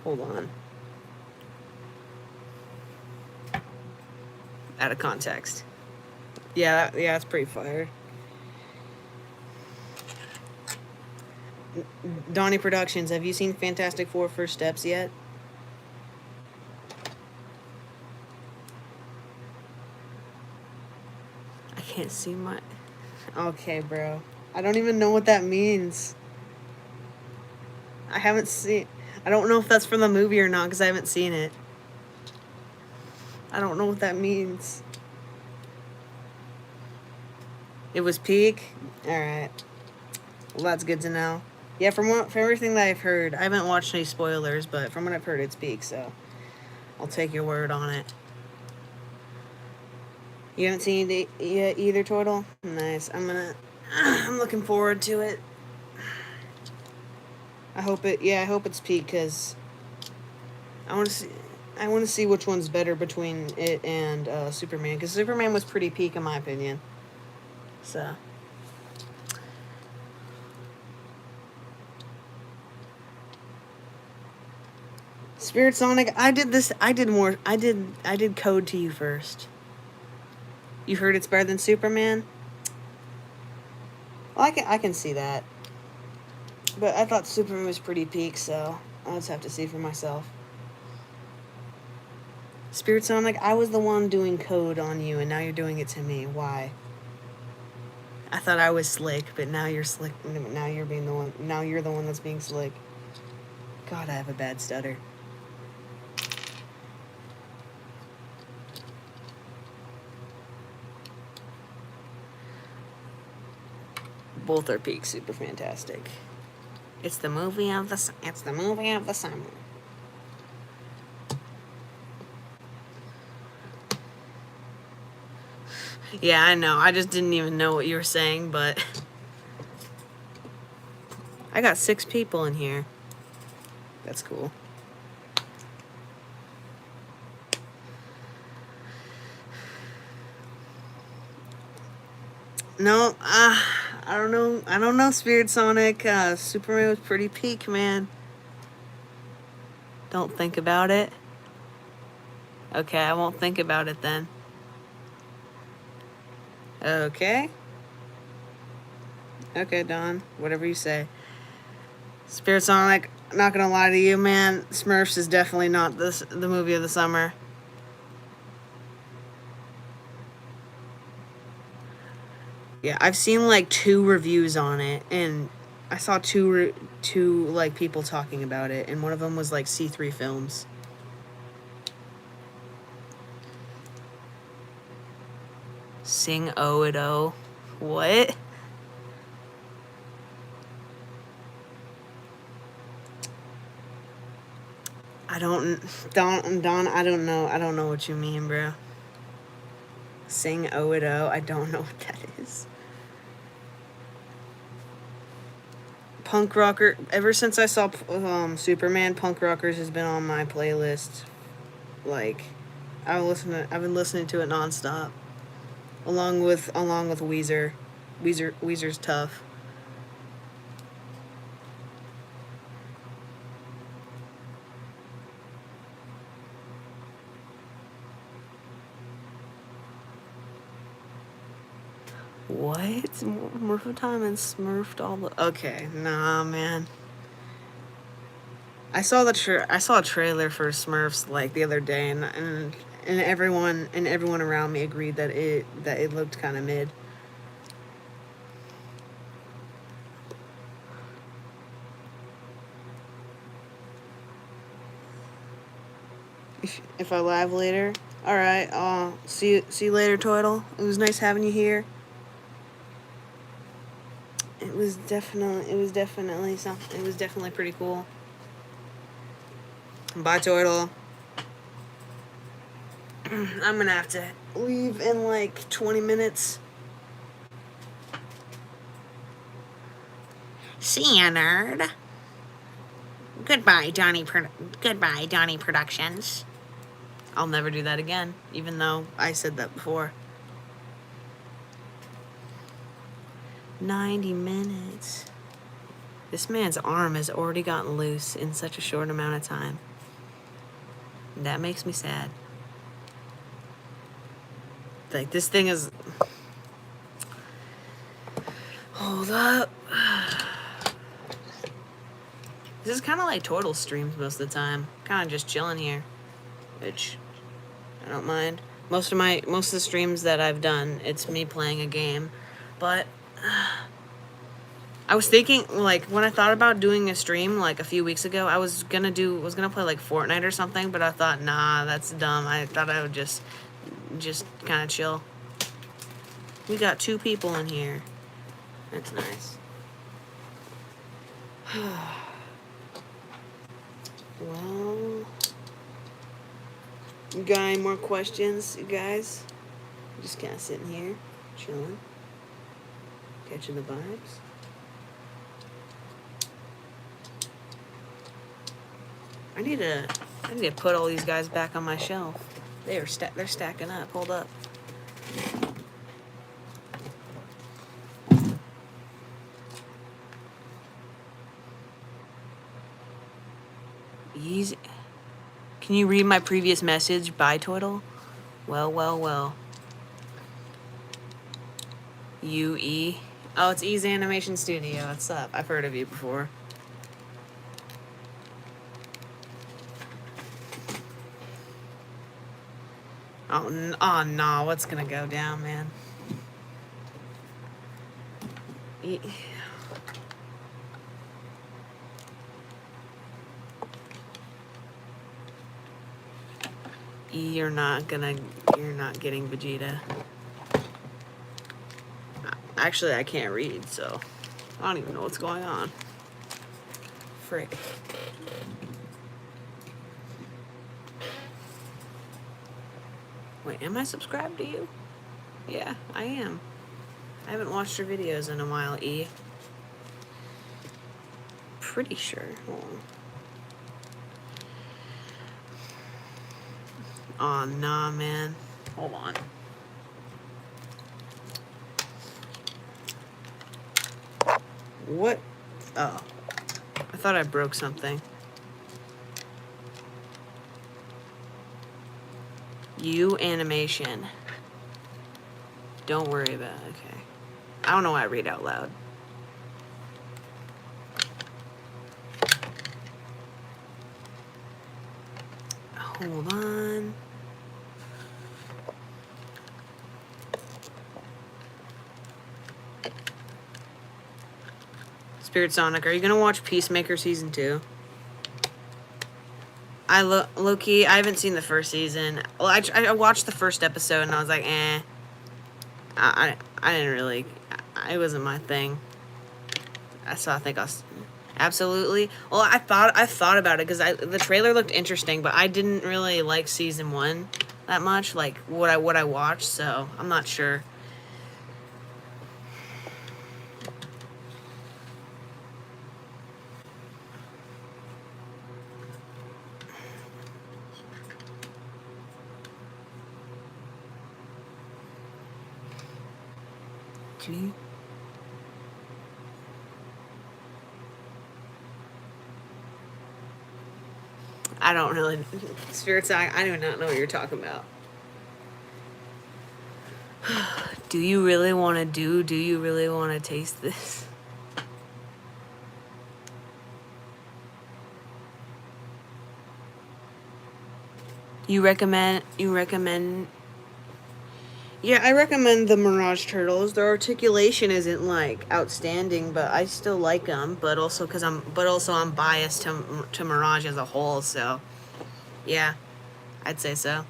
Hold on. Out of context. Yeah, it's pretty fire. Donnie Productions, have you seen Fantastic Four First Steps yet? I can't see my... Okay, bro. I don't even know what that means. I haven't seen... I don't know if that's from the movie or not, because I haven't seen it. I don't know what that means. It was peak? Alright. Well, that's good to know. Yeah, from everything that I've heard, I haven't watched any spoilers, but from what I've heard, it's peak, so I'll take your word on it. You haven't seen it yet either, Turtle? Nice. I'm looking forward to it. I hope it's peak, because I want to see which one's better between it and Superman, because Superman was pretty peak in my opinion. So Spirit Sonic, I did Code to you first. You heard it's better than Superman? Well, I can see that. But I thought Superman was pretty peak, so I'll just have to see for myself. Spirit Sonic, I was the one doing Code on you, and now you're doing it to me. Why? I thought I was slick, but now you're slick. Now you're being the one. Now you're the one that's being slick. God, I have a bad stutter. Both are peak super fantastic. It's the movie of the summer. Yeah, I know. I just didn't even know what you were saying, but I got 6 people in here. That's cool. No, I don't know. I don't know, Spirit Sonic. Superman was pretty peak, man. Don't think about it. Okay, I won't think about it then. Okay. Okay, Don. Whatever you say. Spirit Sonic, not gonna lie to you, man. Smurfs is definitely not the movie of the summer. Yeah, I've seen like 2 reviews on it, and I saw two like people talking about it, and one of them was like C3 Films. Sing O it O. What? Don, I don't know. I don't know what you mean, bro. Sing O it O. I don't know what that is. Punk Rocker. Ever since I saw Superman, Punk Rockers has been on my playlist. Like, I've been listening to it nonstop, along with Weezer. Weezer's tough. What? Smurf time and Smurfed all the. Okay, nah, man. I saw a trailer for Smurfs like the other day, and everyone around me agreed that it looked kind of mid. If I live later, all right. See you later, Toidle. It was nice having you here. It was definitely something. It was definitely pretty cool. Bye, Toidle. I'm gonna have to leave in like 20 minutes. See ya, nerd. Goodbye, Donnie Productions. I'll never do that again, even though I said that before. 90 minutes. This man's arm has already gotten loose in such a short amount of time. That makes me sad. Like, this thing is... Hold up. This is kind of like Total streams most of the time. Kind of just chilling here, which I don't mind. Most of the streams that I've done, it's me playing a game. But I was thinking, like, when I thought about doing a stream like a few weeks ago, I was gonna play like Fortnite or something, but I thought, nah, that's dumb. I thought I would just kind of chill. We got 2 people in here. That's nice. Well, you got any more questions, you guys? Just kind of sitting here, chilling, catching the vibes. I need to put all these guys back on my shelf. They're stacking up. Hold up. Easy. Can you read my previous message? Bye, Toidle. Well. UE. Oh, it's Ease Animation Studio. What's up? I've heard of you before. Oh no, what's gonna go down, man? You're not getting Vegeta. Actually, I can't read, so I don't even know what's going on. Frick. Wait, am I subscribed to you? Yeah, I am. I haven't watched your videos in a while, E. Pretty sure. Hold on. Aw, nah, man. Hold on. What? Oh. I thought I broke something. You animation. Don't worry about it. Okay. I don't know why I read out loud. Hold on. Spirit Sonic, are you gonna watch Peacemaker Season 2? Low-key, I haven't seen the first season. Well, I watched the first episode and I was like, eh. I didn't really, it wasn't my thing. So I think absolutely. Well, I thought about it because the trailer looked interesting, but I didn't really like season 1 that much, like what I watched, so I'm not sure. Gee. I don't really, Spirit Sonic, I do not know what you're talking about. Do you really want to taste this? You recommend, yeah, I recommend the Mirage Turtles. Their articulation isn't like outstanding, but I still like them. But also I'm biased to Mirage as a whole. So, yeah, I'd say so.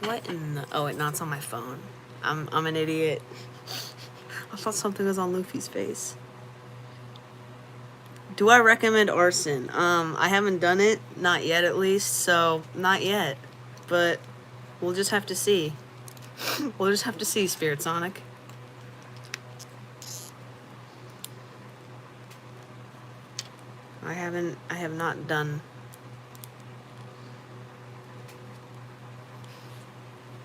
What in the? Oh wait, no, it's on my phone. I'm an idiot. I thought something was on Luffy's face. Do I recommend Arson? I haven't done it, not yet at least. So not yet. But we'll just have to see. We'll just have to see, Spirit Sonic. I have not done.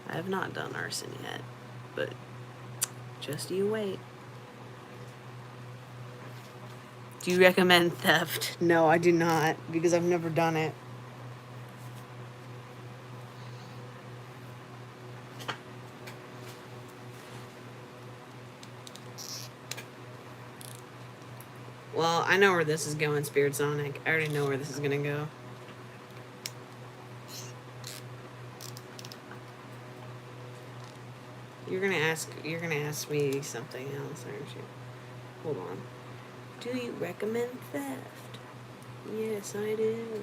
I have not done Arson yet, but just you wait. Do you recommend Theft? No, I do not, because I've never done it. Well, I know where this is going, Spirit Sonic. I already know where this is gonna go. You're gonna ask me something else, aren't you? Hold on. Do you recommend Theft? Yes, I do.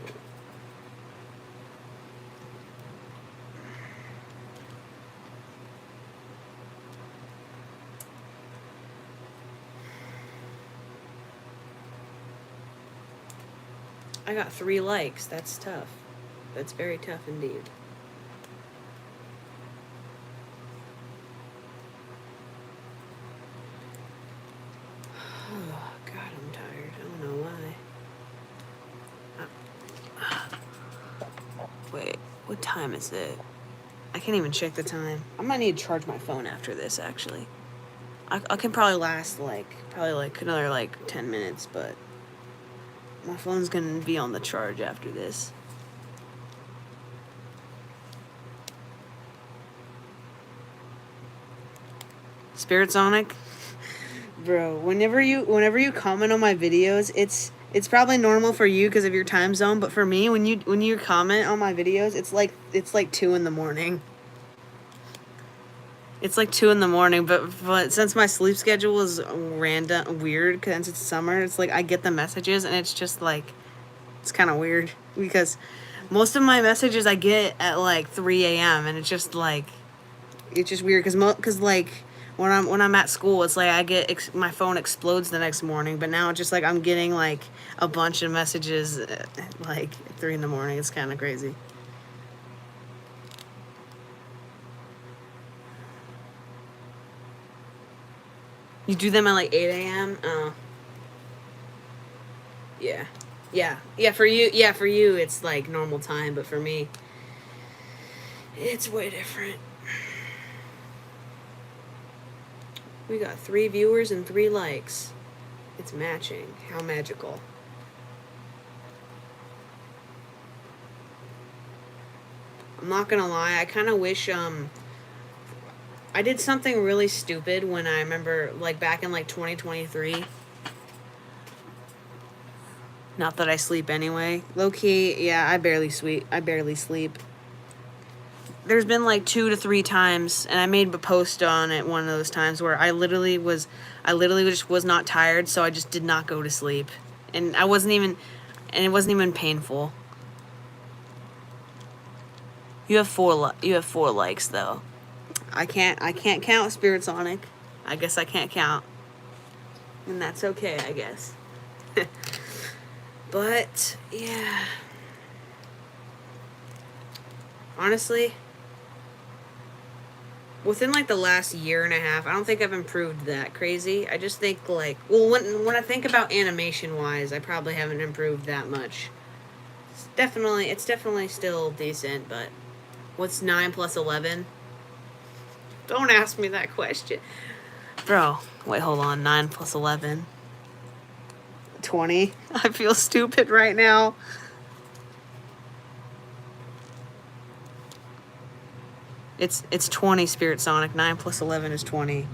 I got 3 likes. That's tough. That's very tough indeed. Oh, God, I'm tired. I don't know why. Wait, what time is it? I can't even check the time. I might need to charge my phone after this, actually. I can probably last, another, 10 minutes, but my phone's gonna be on the charge after this. Spirit Sonic? Bro, whenever you comment on my videos, it's probably normal for you because of your time zone, but for me, when you comment on my videos, it's like 2 in the morning. It's like 2 in the morning, but since my sleep schedule is weird, because it's summer, it's like I get the messages and it's just like, it's kind of weird because most of my messages I get at like 3 a.m. and it's just weird because when I'm at school, it's like I get my phone explodes the next morning. But now it's just like I'm getting like a bunch of messages like 3 in the morning. It's kind of crazy. You do them at like 8 a.m. Oh. Yeah. Yeah, for you it's like normal time, but for me it's way different. We got 3 viewers and 3 likes. It's matching. How magical. I'm not gonna lie, I kind of wish I did something really stupid when I remember like back in like 2023. Not that I sleep anyway. Low key, yeah, I barely sleep. There's been like 2 to 3 times, and I made a post on it one of those times where I literally just was not tired, so I just did not go to sleep, and it wasn't even painful. You have 4 likes though. I can't count Spirit Sonic. I guess I can't count, and that's okay, I guess. But yeah, honestly, within like the last year and a half, I don't think I've improved that crazy. I just think like, well, when I think about animation wise, I probably haven't improved that much. It's definitely still decent, but what's 9 plus 11? Don't ask me that question, bro. Wait, hold on. 9 plus 11. 20. I feel stupid right now. It's 20, Spirit Sonic. 9 plus 11 is 20.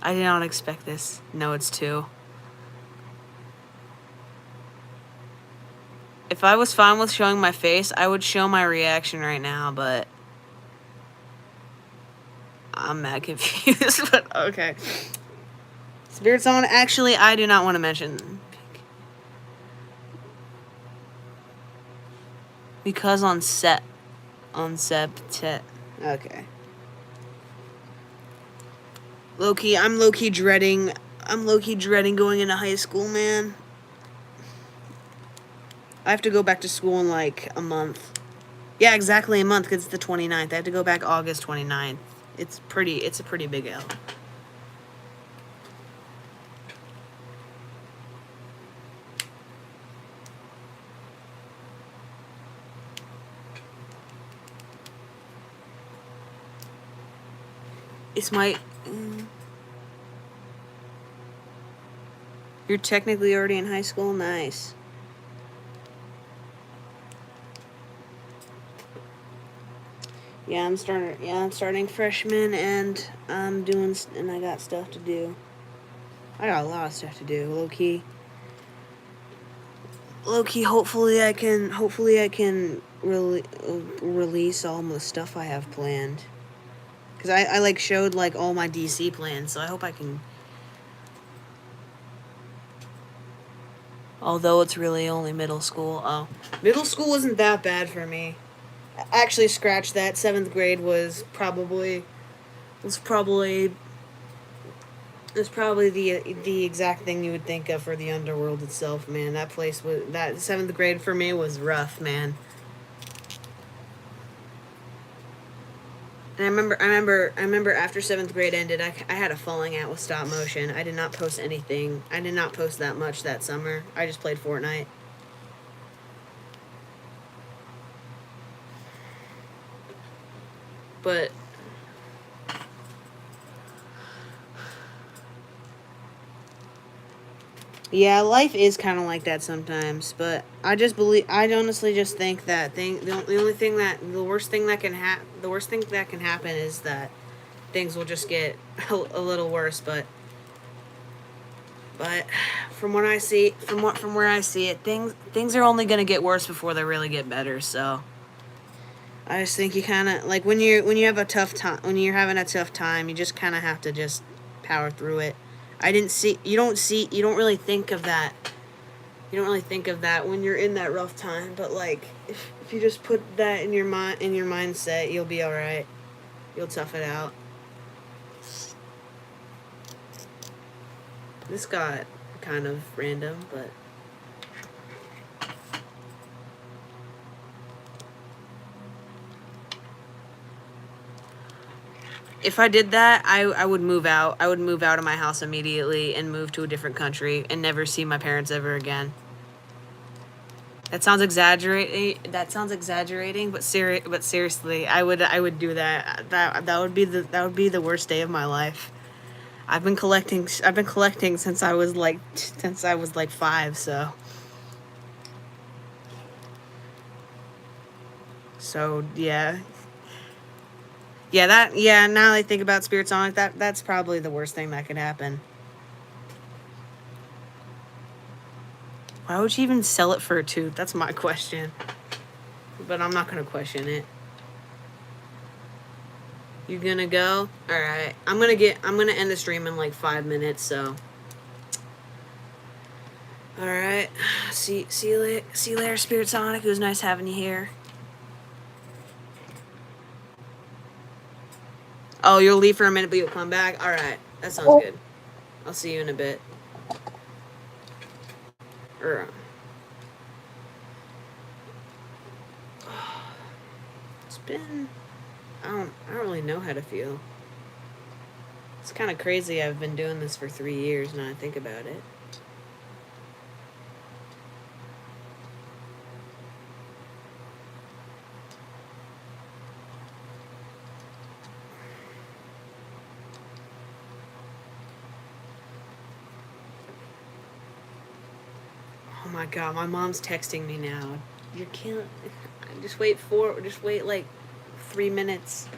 I did not expect this. No, it's 2. If I was fine with showing my face, I would show my reaction right now, but I'm mad confused, but okay. Spirit Sonic, actually, I do not want to mention. Because on Sept. Okay. Low-key, I'm low-key dreading going into high school, man. I have to go back to school in like a month. Yeah, exactly a month, because it's the 29th. I have to go back August 29th. It's a pretty big L. It's my... You're technically already in high school? Nice. Yeah, I'm starting freshman, and and I got stuff to do. I got a lot of stuff to do, low-key. Hopefully I can release all the stuff I have planned. Because I like showed like all my DC plans, so I hope I can. Although it's really only middle school. Oh, middle school isn't that bad for me. Actually, scratch that. 7th grade was probably the exact thing you would think of for the underworld itself, man. That 7th grade for me was rough, man. And I remember after 7th grade ended, I had a falling out with stop motion. I did not post anything. I did not post that much that summer. I just played Fortnite. But yeah, life is kind of like that sometimes, but I honestly just think that the worst thing that can happen is that things will just get a little worse, but from where I see it, things are only going to get worse before they really get better, so I just think you kind of like when you're having a tough time, you just kind of have to just power through it. You don't really think of that. You don't really think of that when you're in that rough time, but like if you just put that in your mindset, you'll be all right. You'll tough it out. This got kind of random, but if I did that, I would move out. I would move out of my house immediately and move to a different country and never see my parents ever again. That sounds exaggerating. But seriously, I would do that. That would be the worst day of my life. I've been collecting since I was like 5, so yeah. Now that I think about Spirit Sonic, that's probably the worst thing that could happen. Why would you even sell it for a tooth? That's my question. But I'm not gonna question it. You gonna go? Alright. I'm gonna end the stream in like 5 minutes, so. Alright. See you later, Spirit Sonic. It was nice having you here. Oh, you'll leave for a minute, but you'll come back? Alright. That sounds good. I'll see you in a bit. It's been... I don't really know how to feel. It's kind of crazy I've been doing this for 3 years now I think about it. Oh my god, my mom's texting me now. You can't... Just wait like 3 minutes.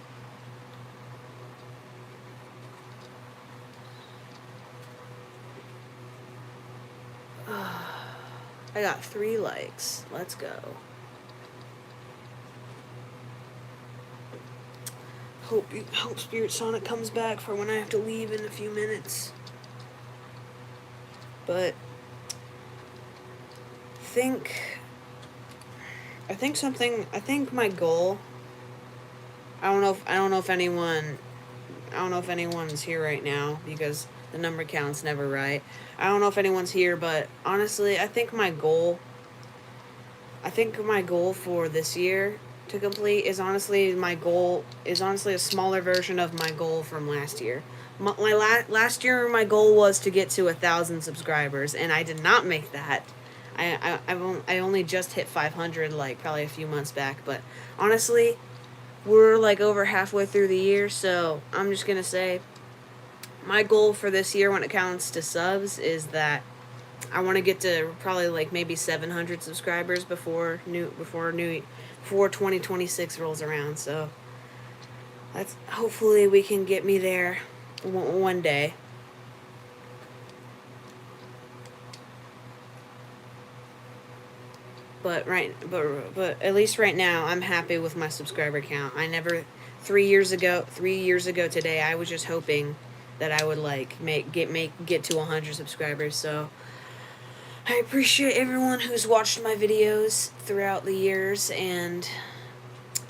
I got 3 likes. Let's go. Hope Spirit Sonic comes back for when I have to leave in a few minutes. But I think my goal, I don't know if anyone's here right now because the number count's never right. I don't know if anyone's here, but honestly, I think my goal for this year to complete is honestly a smaller version of my goal from last year. Last year, my goal was to get to 1,000 subscribers, and I did not make that. I only just hit 500 like probably a few months back, but honestly, we're like over halfway through the year, so I'm just gonna say my goal for this year when it comes to subs is that I want to get to probably like maybe 700 subscribers before 2026 rolls around. So hopefully we can get me there one day. But at least right now I'm happy with my subscriber count. 3 years ago today, I was just hoping that I would like get to 100 subscribers. So I appreciate everyone who's watched my videos throughout the years, and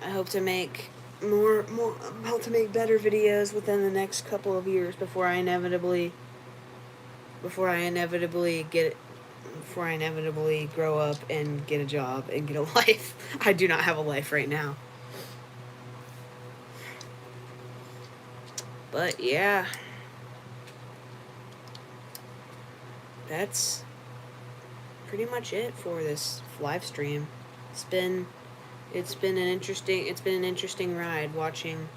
I hope to make better videos within the next couple of years before I inevitably grow up and get a job and get a life. I do not have a life right now. But yeah. That's pretty much it for this live stream. It's been an interesting ride watching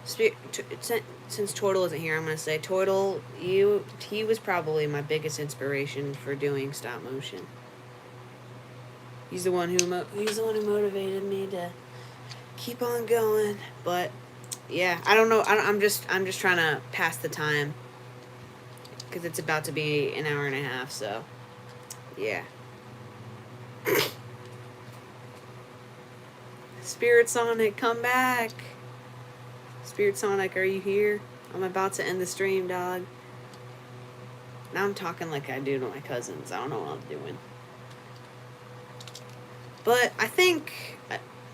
since Toidle isn't here. I'm gonna say Toidle, he was probably my biggest inspiration for doing stop motion. He's the one who motivated me to keep on going. But yeah, I don't know. I'm just trying to pass the time because it's about to be an hour and a half. So yeah. Spirit Sonic, come back. Spirit Sonic, are you here? I'm about to end the stream, dog. Now I'm talking like I do to my cousins. I don't know what I'm doing. But I think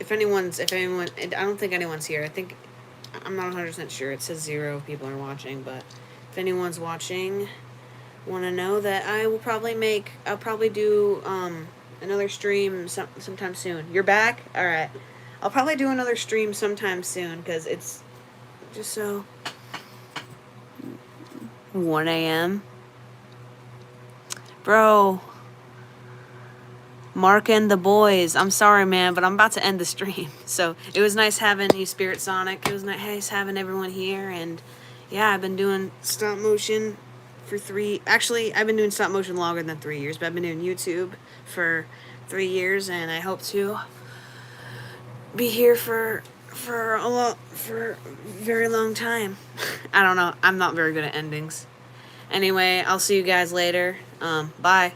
if anyone, I don't think anyone's here. I think, I'm not 100% sure. It says 0 people are watching, but if anyone's watching, want to know that I'll probably do another stream sometime soon. You're back? Alright. I'll probably do another stream sometime soon, because it's just so 1 a.m. Bro, Mark and the boys, I'm sorry, man, but I'm about to end the stream. So it was nice having you, Spirit Sonic. It was nice having everyone here, and yeah, I've been doing stop motion for I've been doing stop motion longer than 3 years, but I've been doing YouTube for 3 years, and I hope to be here for a very long time. I don't know. I'm not very good at endings. Anyway, I'll see you guys later. Bye.